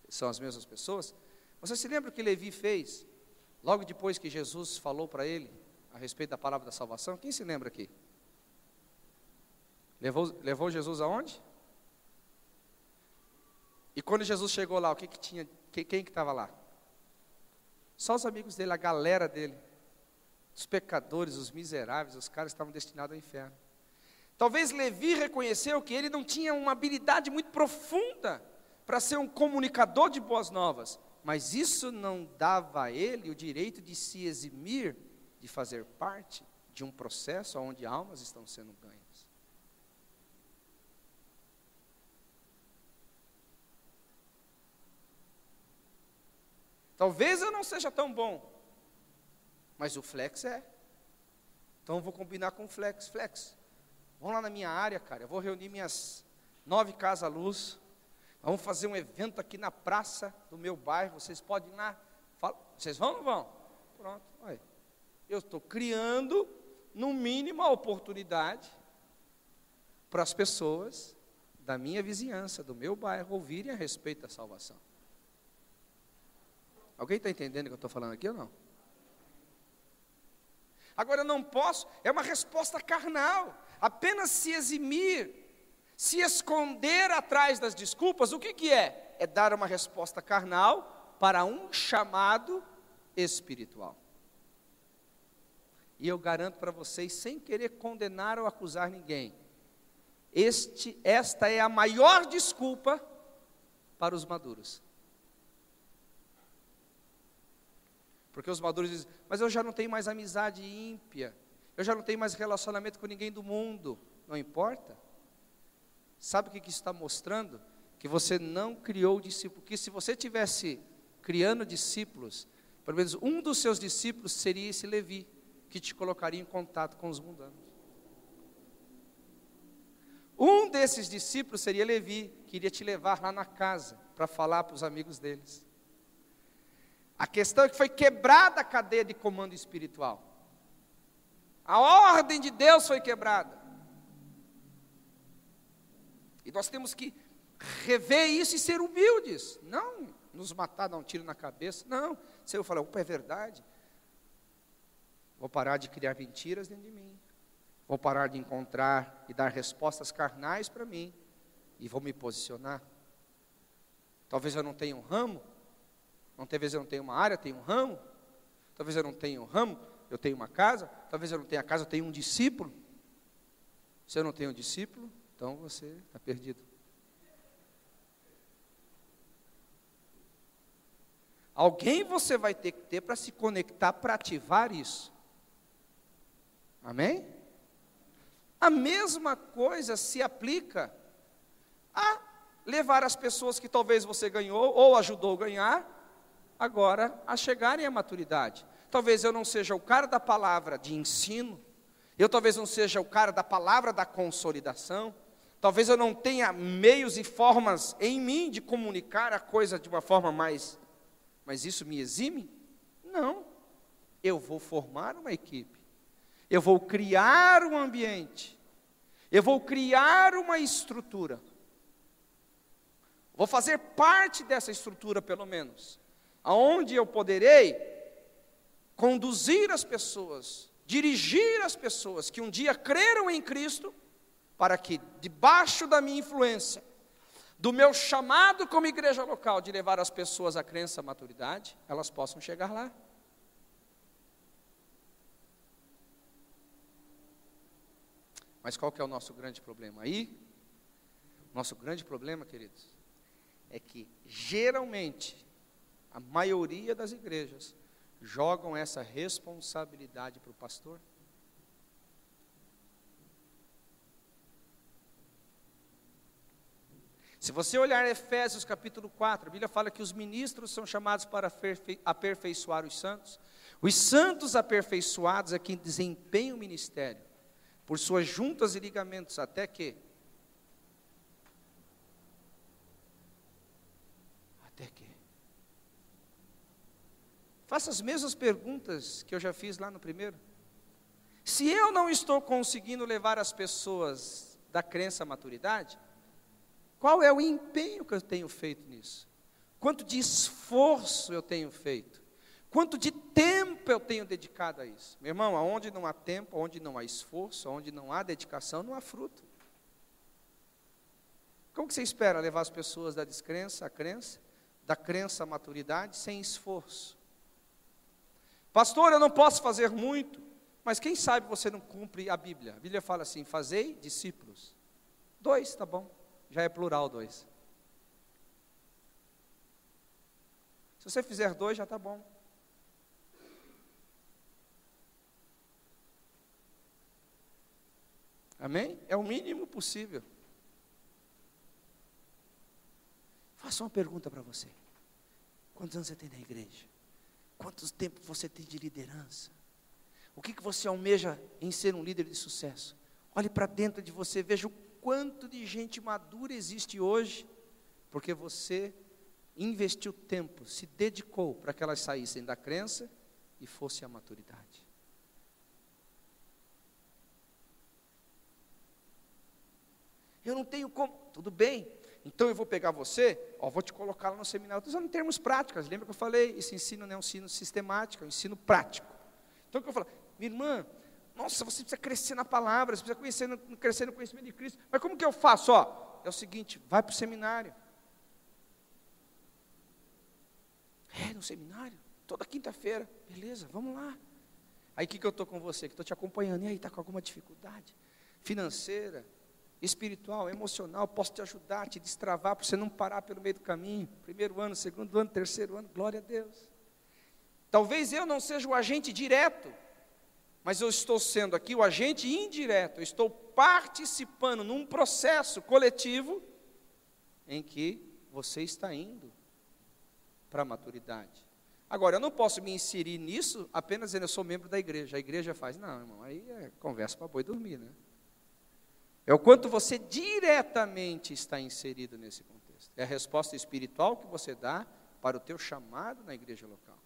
são as mesmas pessoas, você se lembra o que Levi fez, logo depois que Jesus falou para ele, a respeito da palavra da salvação? Quem se lembra aqui? Levou Jesus aonde? E quando Jesus chegou lá, o que tinha? Quem que estava lá? Só os amigos dele, a galera dele. Os pecadores, os miseráveis, os caras estavam destinados ao inferno. Talvez Levi reconheceu que ele não tinha uma habilidade muito profunda para ser um comunicador de boas novas, mas isso não dava a ele o direito de se eximir de fazer parte de um processo onde almas estão sendo ganhas. Talvez eu não seja tão bom, mas o Flex é. Então eu vou combinar com o Flex. Flex, vamos lá na minha área, cara. Eu vou reunir minhas 9 casa-luz. Vamos fazer um evento aqui na praça do meu bairro. Vocês podem ir lá. Vocês vão ou não vão? Pronto, aí. Eu estou criando, no mínimo, a oportunidade para as pessoas da minha vizinhança, do meu bairro, ouvirem a respeito da salvação. Alguém está entendendo o que eu estou falando aqui ou não? Agora eu não posso, é uma resposta carnal, apenas se eximir, se esconder atrás das desculpas. O que é? É dar uma resposta carnal para um chamado espiritual. E eu garanto para vocês, sem querer condenar ou acusar ninguém, esta é a maior desculpa para os maduros. Porque os maduros dizem, mas eu já não tenho mais amizade ímpia, eu já não tenho mais relacionamento com ninguém do mundo. Não importa. Sabe o que isso está mostrando? Que você não criou discípulos. Porque se você tivesse criando discípulos, pelo menos um dos seus discípulos seria esse Levi, que te colocaria em contato com os mundanos. Um desses discípulos seria Levi, que iria te levar lá na casa, para falar para os amigos deles. A questão é que foi quebrada a cadeia de comando espiritual. A ordem de Deus foi quebrada. E nós temos que rever isso e ser humildes. Não nos matar, dar um tiro na cabeça. Não. Se eu falar, opa, é verdade. Vou parar de criar mentiras dentro de mim. Vou parar de encontrar e dar respostas carnais para mim. E vou me posicionar. Talvez eu não tenha um ramo. Talvez eu não tenha uma área, eu tenho um ramo. Talvez eu não tenha um ramo, eu tenho uma casa. Talvez eu não tenha casa, eu tenho um discípulo. Se eu não tenho um discípulo, então você está perdido. Alguém você vai ter que ter para se conectar, para ativar isso. Amém? A mesma coisa se aplica a levar as pessoas que talvez você ganhou ou ajudou a ganhar, agora a chegarem à maturidade. Talvez eu não seja o cara da palavra de ensino, eu talvez não seja o cara da palavra da consolidação, talvez eu não tenha meios e formas em mim de comunicar a coisa de uma forma mais, mas isso me exime? Não, eu vou formar uma equipe, eu vou criar um ambiente, eu vou criar uma estrutura, vou fazer parte dessa estrutura pelo menos, aonde eu poderei conduzir as pessoas, dirigir as pessoas que um dia creram em Cristo, para que debaixo da minha influência, do meu chamado como igreja local, de levar as pessoas à crença à maturidade, elas possam chegar lá. Mas qual que é o nosso grande problema aí? Nosso grande problema, queridos, é que geralmente a maioria das igrejas jogam essa responsabilidade para o pastor. Se você olhar Efésios capítulo 4, a Bíblia fala que os ministros são chamados para aperfeiçoar os santos. Os santos aperfeiçoados é quem desempenham o ministério, por suas juntas e ligamentos, até que? Faça as mesmas perguntas que eu já fiz lá no primeiro. Se eu não estou conseguindo levar as pessoas da crença à maturidade, qual é o empenho que eu tenho feito nisso? Quanto de esforço eu tenho feito? Quanto de tempo eu tenho dedicado a isso? Meu irmão, aonde não há tempo, onde não há esforço, onde não há dedicação, não há fruto. Como que você espera levar as pessoas da descrença à crença, da crença à maturidade, sem esforço? Pastor, eu não posso fazer muito, mas quem sabe você não cumpre a Bíblia? A Bíblia fala assim, fazei discípulos. 2, tá bom, já é plural 2. Se você fizer 2, já tá bom. Amém? É o mínimo possível. Faça uma pergunta para você. Quantos anos você tem na igreja? Quantos tempos você tem de liderança? O que você almeja em ser um líder de sucesso? Olhe para dentro de você, veja o quanto de gente madura existe hoje, porque você investiu tempo, se dedicou para que elas saíssem da crença e fossem à maturidade. Eu não tenho como, tudo bem, então eu vou pegar você, vou te colocar lá no seminário, estou usando em termos práticos, lembra que eu falei, esse ensino não é um ensino sistemático, é um ensino prático. Então o que eu falo, minha irmã, nossa, você precisa crescer na palavra, você precisa crescer no conhecimento de Cristo, mas como que eu faço? É o seguinte, vai para o seminário. No seminário, toda quinta-feira, beleza, vamos lá. Aí o que eu estou com você, que estou te acompanhando, e aí, está com alguma dificuldade financeira, espiritual, emocional, posso te ajudar, te destravar, para você não parar pelo meio do caminho, 1º ano, 2º ano, 3º ano, glória a Deus. Talvez eu não seja o agente direto, mas eu estou sendo aqui o agente indireto, eu estou participando num processo coletivo, em que você está indo para a maturidade. Agora, eu não posso me inserir nisso apenas dizendo eu sou membro da igreja, a igreja faz, não irmão, aí é conversa para boi dormir, né? É o quanto você diretamente está inserido nesse contexto. É a resposta espiritual que você dá para o teu chamado na igreja local.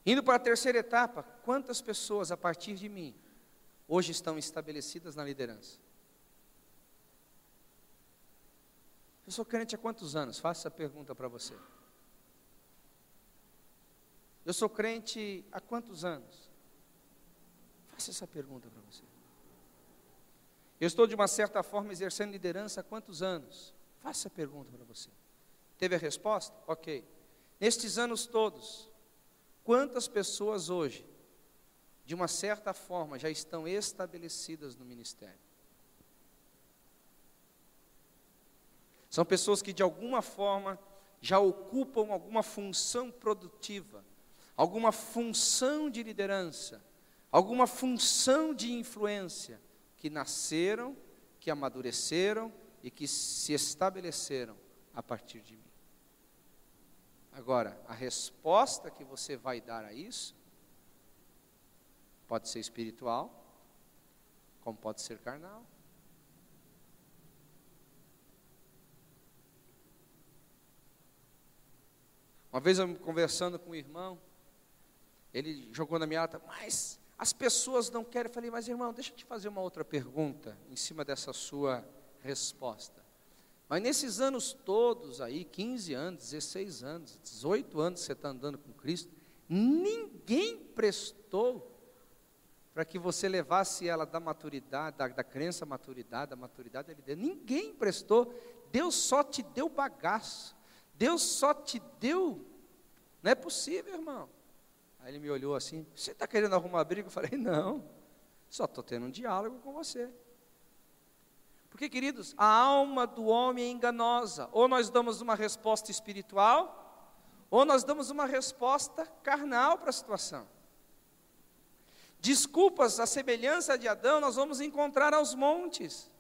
Indo para a terceira etapa, quantas pessoas a partir de mim hoje estão estabelecidas na liderança? Eu sou crente há quantos anos? Faça essa pergunta para você. Eu sou crente há quantos anos? Faça essa pergunta para você. Eu estou de uma certa forma exercendo liderança há quantos anos? Faça essa pergunta para você. Teve a resposta? Ok. Nestes anos todos, quantas pessoas hoje, de uma certa forma, já estão estabelecidas no ministério? São pessoas que de alguma forma já ocupam alguma função produtiva, alguma função de liderança, alguma função de influência, que nasceram, que amadureceram e que se estabeleceram a partir de mim. Agora, a resposta que você vai dar a isso, pode ser espiritual, como pode ser carnal. Uma vez eu conversando com um irmão, ele jogou na minha alta, mas as pessoas não querem. Eu falei, mas irmão, deixa eu te fazer uma outra pergunta em cima dessa sua resposta. Mas nesses anos todos aí, 15 anos, 16 anos, 18 anos que você está andando com Cristo, ninguém prestou para que você levasse ela da maturidade, da crença à maturidade, da maturidade à liderança. Ninguém prestou. Deus só te deu bagaço. Deus só te deu. Não é possível, irmão. Aí ele me olhou assim, você está querendo arrumar briga? Eu falei, não, só estou tendo um diálogo com você. Porque, queridos, a alma do homem é enganosa. Ou nós damos uma resposta espiritual, ou nós damos uma resposta carnal para a situação. Desculpas, à semelhança de Adão, nós vamos encontrar aos montes.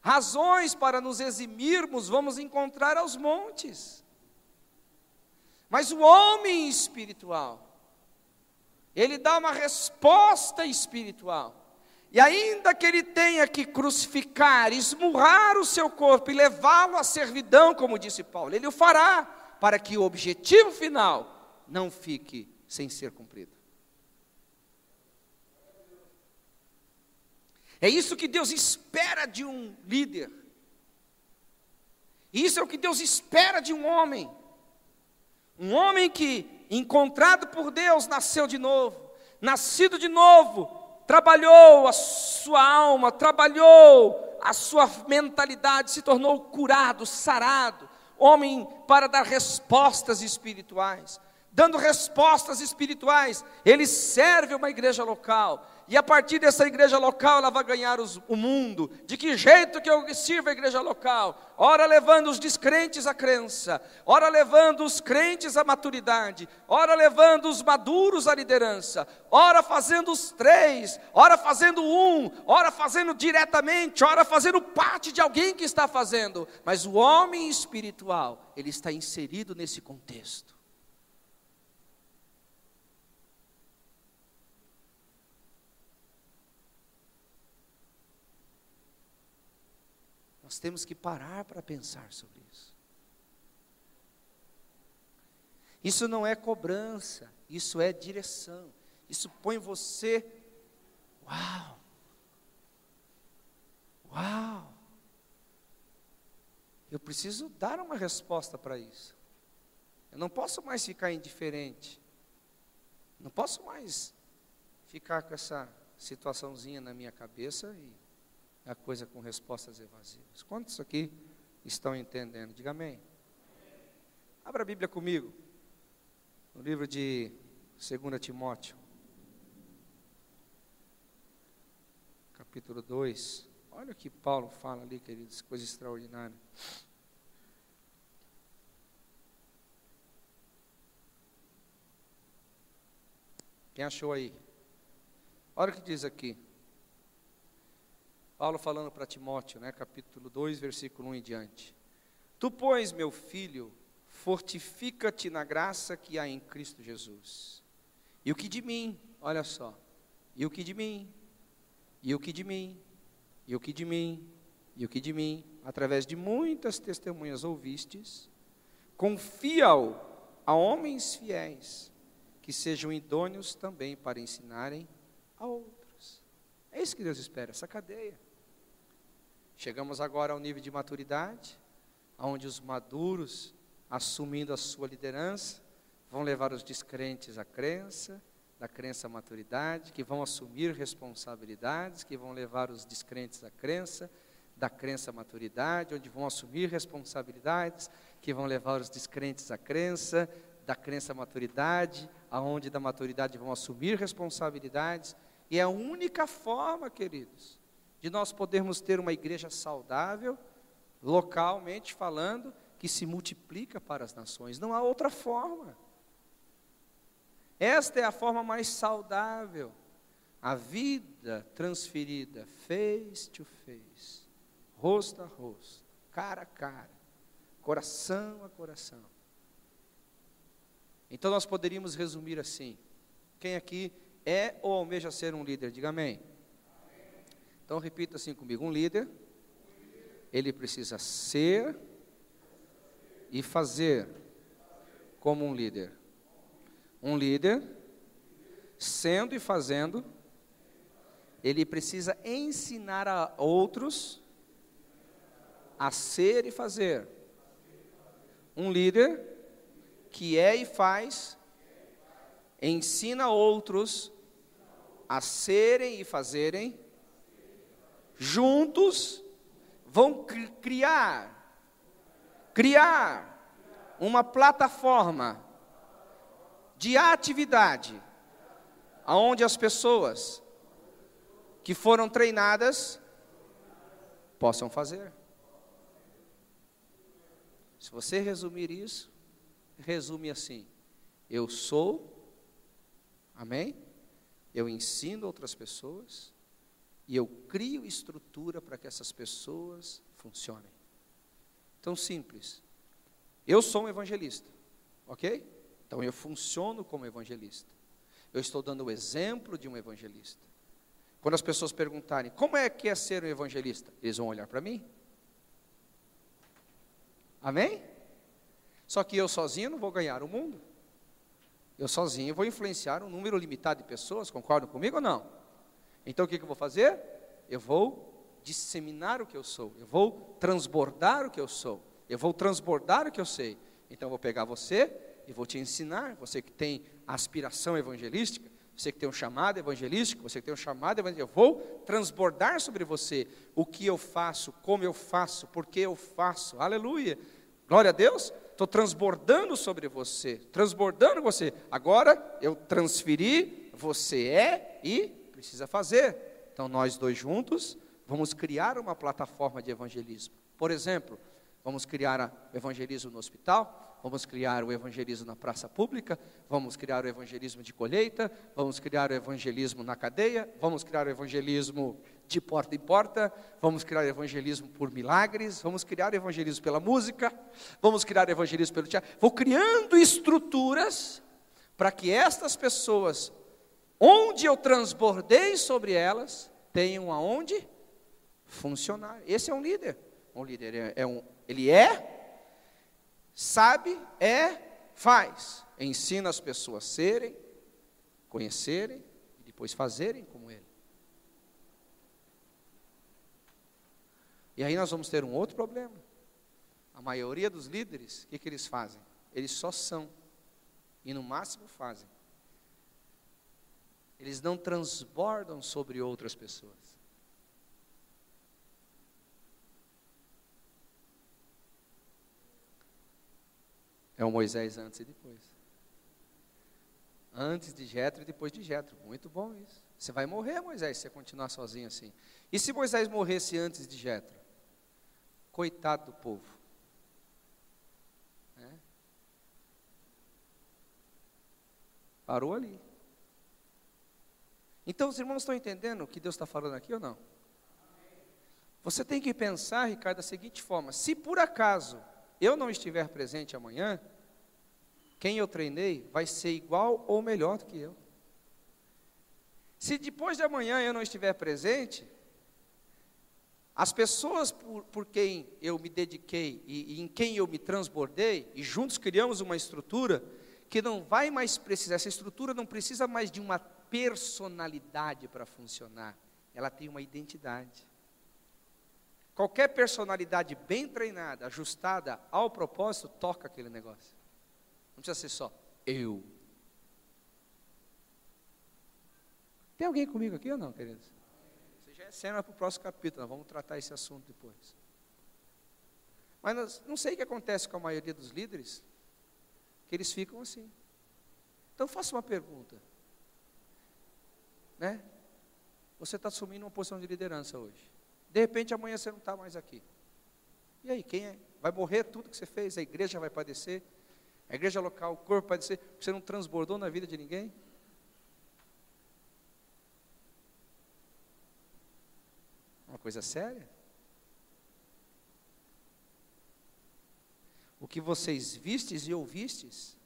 Razões para nos eximirmos, vamos encontrar aos montes. Mas o homem espiritual, ele dá uma resposta espiritual. E ainda que ele tenha que crucificar, esmurrar o seu corpo e levá-lo à servidão, como disse Paulo, ele o fará, para que o objetivo final não fique sem ser cumprido. É isso que Deus espera de um líder. Isso é o que Deus espera de um homem. Um homem que, encontrado por Deus, nasceu de novo, nascido de novo, trabalhou a sua alma, trabalhou a sua mentalidade, se tornou curado, sarado, homem para dar respostas espirituais. Dando respostas espirituais, ele serve uma igreja local, e a partir dessa igreja local ela vai ganhar o mundo. De que jeito que eu sirvo a igreja local? Ora levando os descrentes à crença, ora levando os crentes à maturidade, ora levando os maduros à liderança, ora fazendo os 3, ora fazendo 1, ora fazendo diretamente, ora fazendo parte de alguém que está fazendo. Mas o homem espiritual, ele está inserido nesse contexto. Nós temos que parar para pensar sobre isso. Isso não é cobrança, isso é direção. Isso põe você, uau, uau. Eu preciso dar uma resposta para isso. Eu não posso mais ficar indiferente. Não posso mais ficar com essa situaçãozinha na minha cabeça e a coisa com respostas evasivas. Quantos aqui estão entendendo? Diga amém. Abra a Bíblia comigo, no livro de 2 Timóteo, capítulo 2. Olha o que Paulo fala ali, queridos, coisa extraordinária. Quem achou aí? Olha o que diz aqui. Paulo falando para Timóteo, capítulo 2, versículo 1 em diante. Tu, pois, meu filho, fortifica-te na graça que há em Cristo Jesus. E o que de mim, olha só, e o que de mim, e o que de mim, e o que de mim, e o que de mim, através de muitas testemunhas ouvistes, confia-o a homens fiéis, que sejam idôneos também para ensinarem a outros. É isso que Deus espera, essa cadeia. Chegamos agora ao nível de maturidade, onde os maduros, assumindo a sua liderança, vão levar os descrentes à crença, da crença à maturidade, que vão assumir responsabilidades, que vão levar os descrentes à crença, da crença à maturidade, onde vão assumir responsabilidades, que vão levar os descrentes à crença, da crença à maturidade, aonde da maturidade vão assumir responsabilidades. E é a única forma, queridos, de nós podermos ter uma igreja saudável, localmente falando, que se multiplica para as nações. Não há outra forma. Esta é a forma mais saudável. A vida transferida face to face, rosto a rosto, cara a cara, coração a coração. Então nós poderíamos resumir assim: quem aqui é ou almeja ser um líder? Diga amém. Então repita assim comigo: um líder, ele precisa ser e fazer como um líder. Um líder, sendo e fazendo, ele precisa ensinar a outros a ser e fazer. Um líder que é e faz, ensina outros a serem e fazerem, juntos vão criar uma plataforma de atividade, aonde as pessoas que foram treinadas possam fazer. Se você resumir isso, resume assim: eu sou, amém? eu ensino outras pessoas e eu crio estrutura para que essas pessoas funcionem. Tão simples. Eu sou um evangelista, ok? Então eu funciono como evangelista. Eu estou dando o exemplo de um evangelista. Quando as pessoas perguntarem, como é que é ser um evangelista? Eles vão olhar para mim. Amém? Só que eu sozinho não vou ganhar o mundo. Eu sozinho vou influenciar um número limitado de pessoas, concordam comigo ou não? Então o que eu vou fazer? Eu vou disseminar o que eu sou, eu vou transbordar o que eu sou, eu vou transbordar o que eu sei. Então eu vou pegar você e vou te ensinar, você que tem aspiração evangelística, você que tem um chamado evangelístico, você que tem um chamado evangelístico, eu vou transbordar sobre você o que eu faço, como eu faço, por que eu faço, aleluia, glória a Deus, estou transbordando sobre você, transbordando você, agora eu transferi, você é e precisa fazer. Então nós dois juntos vamos criar uma plataforma de evangelismo. Por exemplo, vamos criar o evangelismo no hospital, vamos criar o evangelismo na praça pública, vamos criar o evangelismo de colheita, vamos criar o evangelismo na cadeia, vamos criar o evangelismo de porta em porta, vamos criar o evangelismo por milagres, vamos criar o evangelismo pela música, vamos criar o evangelismo pelo teatro. Vou criando estruturas para que estas pessoas, onde eu transbordei sobre elas, tenham aonde funcionar. Esse é um líder. Um líder ele sabe, faz. Ensina as pessoas a serem, conhecerem e depois fazerem como ele. E aí nós vamos ter um outro problema. A maioria dos líderes, o que eles fazem? Eles só são e no máximo fazem. Eles não transbordam sobre outras pessoas. É o Moisés antes e depois. Antes de Jetro e depois de Jetro. Muito bom isso. Você vai morrer, Moisés, se você continuar sozinho assim. E se Moisés morresse antes de Jetro? Coitado do povo. Parou ali. Então os irmãos estão entendendo o que Deus está falando aqui ou não? Você tem que pensar, Ricardo, da seguinte forma: se por acaso eu não estiver presente amanhã, quem eu treinei vai ser igual ou melhor do que eu. Se depois de amanhã eu não estiver presente, as pessoas por quem eu me dediquei e em quem eu me transbordei, e juntos criamos uma estrutura que não vai mais precisar, essa estrutura não precisa mais de uma personalidade para funcionar, ela tem uma identidade. Qualquer personalidade bem treinada, ajustada ao propósito, toca aquele negócio. Não precisa ser só eu. Tem alguém comigo aqui ou não, queridos? Isso já é cena para o próximo capítulo, nós vamos tratar esse assunto depois. Mas não sei o que acontece com a maioria dos líderes, que eles ficam assim. Então faça uma pergunta. Você está assumindo uma posição de liderança hoje. De repente amanhã você não está mais aqui. E aí, quem é? Vai morrer tudo que você fez, a igreja vai padecer, a igreja local, o corpo vai padecer, você não transbordou na vida de ninguém? Uma coisa séria? O que vocês vistes e ouvistes,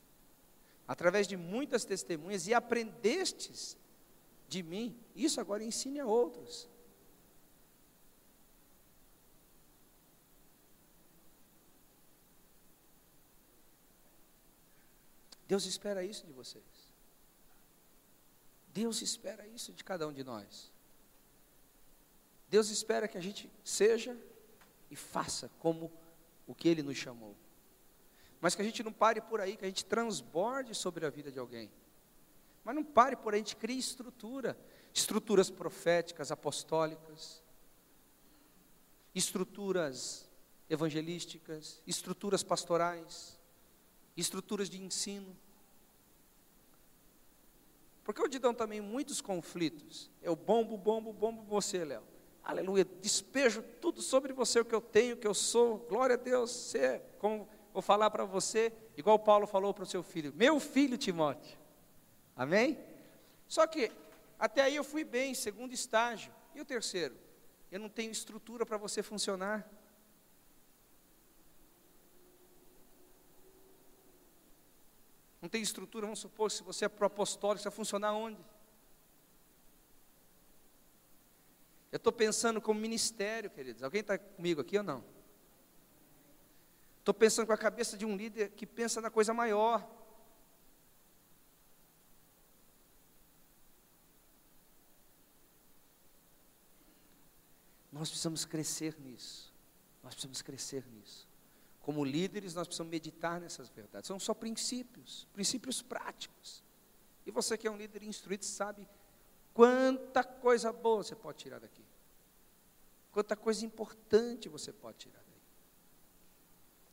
através de muitas testemunhas, e aprendestes de mim, isso agora ensine a outros. Deus espera isso de vocês. Deus espera isso de cada um de nós. Deus espera que a gente seja e faça como o que Ele nos chamou. Mas que a gente não pare por aí, que a gente transborde sobre a vida de alguém. Mas não pare por aí, a gente crie estrutura. Estruturas proféticas, apostólicas. Estruturas evangelísticas. Estruturas pastorais. Estruturas de ensino. Porque hoje dão também muitos conflitos. Eu bombo você, Léo. Aleluia, despejo tudo sobre você, o que eu tenho, o que eu sou. Glória a Deus, você, como vou falar para você, igual Paulo falou para o seu filho, meu filho Timóteo. Amém? Só que Até aí eu fui bem, segundo estágio. E o terceiro? Eu não tenho estrutura para você funcionar. Não tem estrutura, vamos supor, se você é pro apostólico, você vai funcionar onde? Eu estou pensando como ministério, queridos. Alguém está comigo aqui ou não? Estou pensando com a cabeça de um líder que pensa na coisa maior. Nós precisamos crescer nisso. Nós precisamos crescer nisso. Como líderes, nós precisamos meditar nessas verdades. São só princípios, princípios práticos. E você que é um líder instruído sabe quanta coisa boa você pode tirar daqui. Quanta coisa importante você pode tirar daí.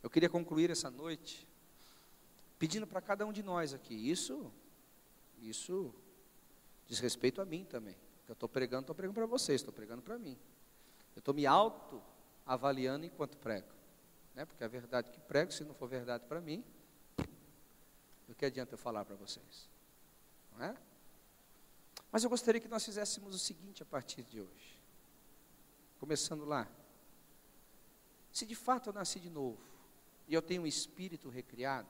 Eu queria concluir essa noite pedindo para cada um de nós aqui. Isso diz respeito a mim também. Eu estou pregando para vocês, estou pregando para mim. Eu estou me auto-avaliando enquanto prego. Né? Porque é verdade que prego, se não for verdade para mim, do que adianta eu falar para vocês? Não é? Mas eu gostaria que nós fizéssemos o seguinte a partir de hoje. Começando lá. Se de fato eu nasci de novo, e eu tenho um espírito recriado,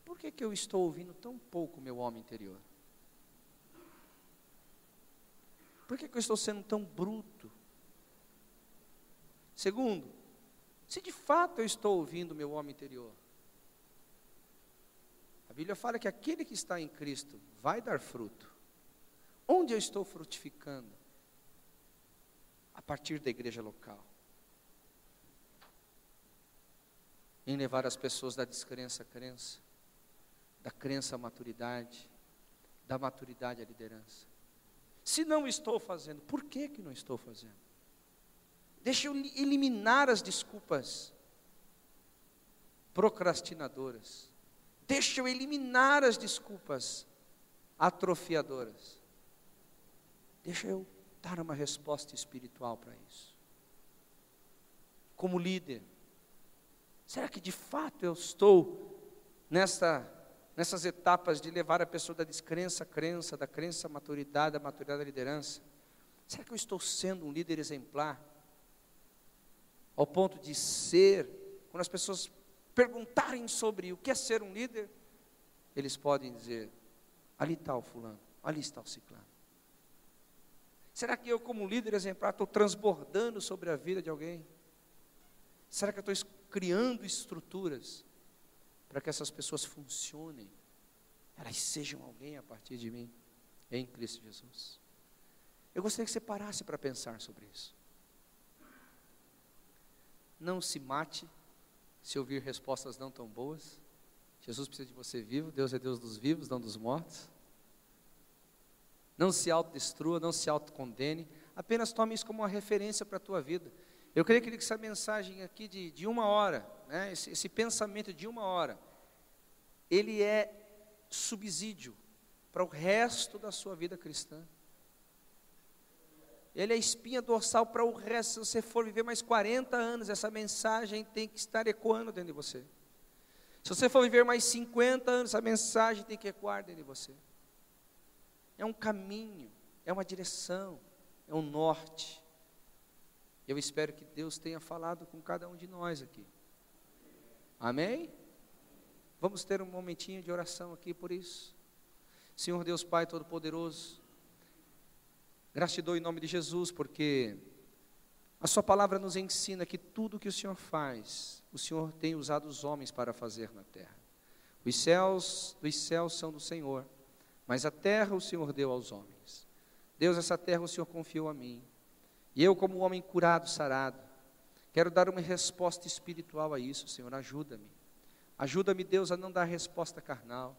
por que eu estou ouvindo tão pouco o meu homem interior? Por que eu estou sendo tão bruto? Segundo, se de fato eu estou ouvindo o meu homem interior, a Bíblia fala que aquele que está em Cristo vai dar fruto. Onde eu estou frutificando? A partir da igreja local. Em levar as pessoas da descrença à crença, da crença à maturidade, da maturidade à liderança. Se não estou fazendo, por que não estou fazendo? Deixa eu eliminar as desculpas procrastinadoras. Deixa eu eliminar as desculpas atrofiadoras. Deixa eu dar uma resposta espiritual para isso. Como líder, será que de fato eu estou nessas etapas de levar a pessoa da descrença à crença, da crença à maturidade, da maturidade à liderança? Será que eu estou sendo um líder exemplar? Ao ponto de ser, quando as pessoas perguntarem sobre o que é ser um líder, eles podem dizer, ali está o fulano, ali está o ciclano. Será que eu, como líder exemplar, estou transbordando sobre a vida de alguém? Será que eu estou criando estruturas para que essas pessoas funcionem? Elas sejam alguém a partir de mim, em Cristo Jesus. Eu gostaria que você parasse para pensar sobre isso. Não se mate se ouvir respostas não tão boas. Jesus precisa de você vivo, Deus é Deus dos vivos, não dos mortos. Não se autodestrua, não se autocondene, apenas tome isso como uma referência para a tua vida. Eu queria que essa mensagem aqui de 1 hora, né, esse pensamento de 1 hora, ele é subsídio para o resto da sua vida cristã. Ele é espinha dorsal para o resto. Se você for viver mais 40 anos, essa mensagem tem que estar ecoando dentro de você. Se você for viver mais 50 anos, essa mensagem tem que ecoar dentro de você. É um caminho, é uma direção, é um norte. Eu espero que Deus tenha falado com cada um de nós aqui. Amém? Vamos ter um momentinho de oração aqui por isso. Senhor Deus Pai Todo-Poderoso, gratidão em nome de Jesus, porque a sua palavra nos ensina que tudo que o Senhor faz, o Senhor tem usado os homens para fazer na terra. Os céus dos céus são do Senhor, mas a terra o Senhor deu aos homens. Deus, essa terra o Senhor confiou a mim. E eu, como um homem curado, sarado, quero dar uma resposta espiritual a isso, Senhor. Ajuda-me. Ajuda-me, Deus, a não dar resposta carnal.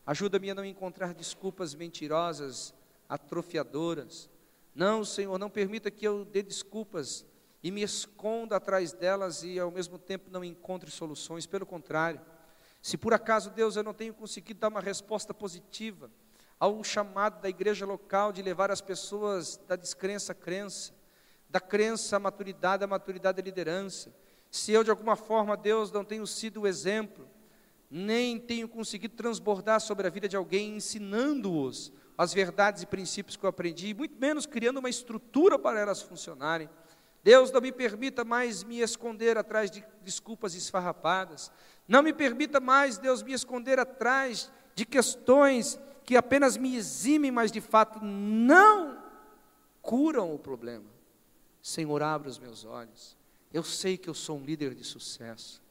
Ajuda-me a não encontrar desculpas mentirosas, atrofiadoras. Não, Senhor, não permita que eu dê desculpas e me esconda atrás delas e ao mesmo tempo não encontre soluções. Pelo contrário, se por acaso, Deus, eu não tenho conseguido dar uma resposta positiva a um chamado da igreja local de levar as pessoas da descrença à crença, da crença à maturidade à liderança, se eu de alguma forma, Deus, não tenho sido o exemplo, nem tenho conseguido transbordar sobre a vida de alguém, ensinando-os as verdades e princípios que eu aprendi, muito menos criando uma estrutura para elas funcionarem. Deus, não me permita mais me esconder atrás de desculpas esfarrapadas. Não me permita mais, Deus, me esconder atrás de questões que apenas me eximem, mas de fato não curam o problema. Senhor, abre os meus olhos. Eu sei que eu sou um líder de sucesso.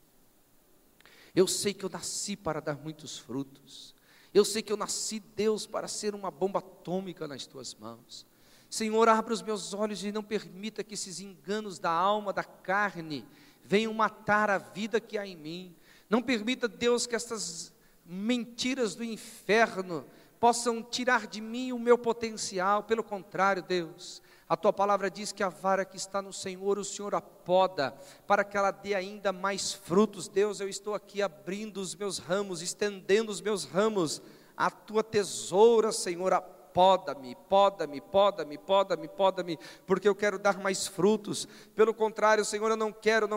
Eu sei que eu nasci para dar muitos frutos. Eu sei que eu nasci, Deus, para ser uma bomba atômica nas tuas mãos. Senhor, abra os meus olhos e não permita que esses enganos da alma, da carne, venham matar a vida que há em mim. Não permita, Deus, que essas mentiras do inferno possam tirar de mim o meu potencial. Pelo contrário, Deus, a tua palavra diz que a vara que está no Senhor, o Senhor a poda, para que ela dê ainda mais frutos. Deus, eu estou aqui abrindo os meus ramos, estendendo os meus ramos, a tua tesoura, Senhor, poda-me, poda-me, poda-me, poda-me, poda-me, porque eu quero dar mais frutos. Pelo contrário, Senhor, eu não quero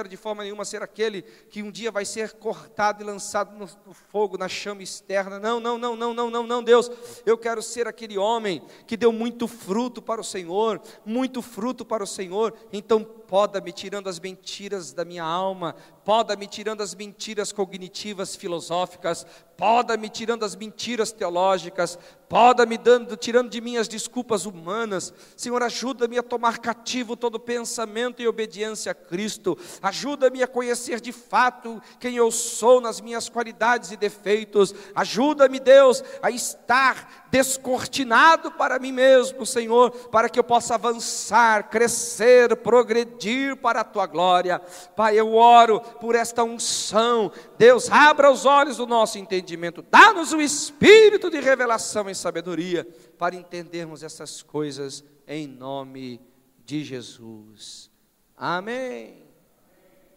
de forma nenhuma ser aquele que um dia vai ser cortado e lançado no fogo, na chama externa. Não, Deus, eu quero ser aquele homem que deu muito fruto para o Senhor, muito fruto para o Senhor. Então poda-me tirando as mentiras da minha alma, poda-me tirando as mentiras cognitivas, filosóficas, poda-me tirando as mentiras teológicas, poda-me tirando de mim as desculpas humanas. Senhor, ajuda-me a tomar cativo todo pensamento e obediência a Cristo. Ajuda-me a conhecer de fato quem eu sou nas minhas qualidades e defeitos. Ajuda-me, Deus, a estar descortinado para mim mesmo, Senhor, para que eu possa avançar, crescer, progredir para a Tua glória. Pai, eu oro por esta unção. Deus, abra os olhos do nosso entendimento, dá-nos o espírito de revelação e sabedoria, para entendermos essas coisas, em nome de Jesus. Amém.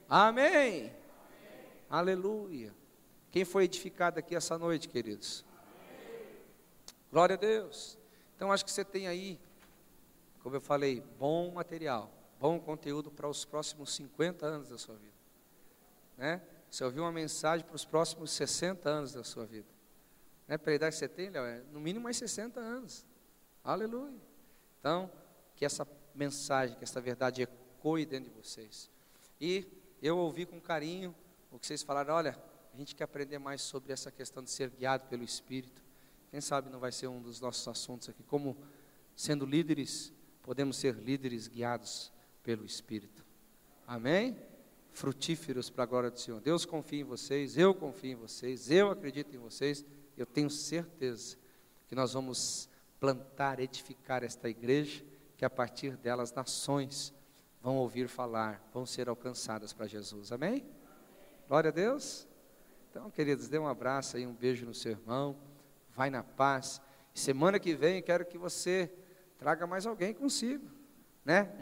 Amém. Aleluia. Quem foi edificado aqui essa noite, queridos? Glória a Deus. Então acho que você tem aí, como eu falei, bom material, bom conteúdo para os próximos 50 anos da sua vida, né? Você ouviu uma mensagem para os próximos 60 anos da sua vida, né? Para a idade que você tem, Léo, é no mínimo mais 60 anos. Aleluia. Então, que essa mensagem, que essa verdade ecoe dentro de vocês. E eu ouvi com carinho o que vocês falaram. Olha, a gente quer aprender mais sobre essa questão de ser guiado pelo Espírito. Quem sabe não vai ser um dos nossos assuntos aqui, como sendo líderes, podemos ser líderes guiados pelo Espírito. Amém? Frutíferos para a glória do Senhor. Deus confia em vocês, eu confio em vocês, eu acredito em vocês. Eu tenho certeza que nós vamos plantar, edificar esta igreja, que a partir delas nações vão ouvir falar, vão ser alcançadas para Jesus. Amém? Glória a Deus. Então, queridos, dê um abraço aí, um beijo no seu irmão. Vai na paz. Semana que vem quero que você traga mais alguém consigo, né?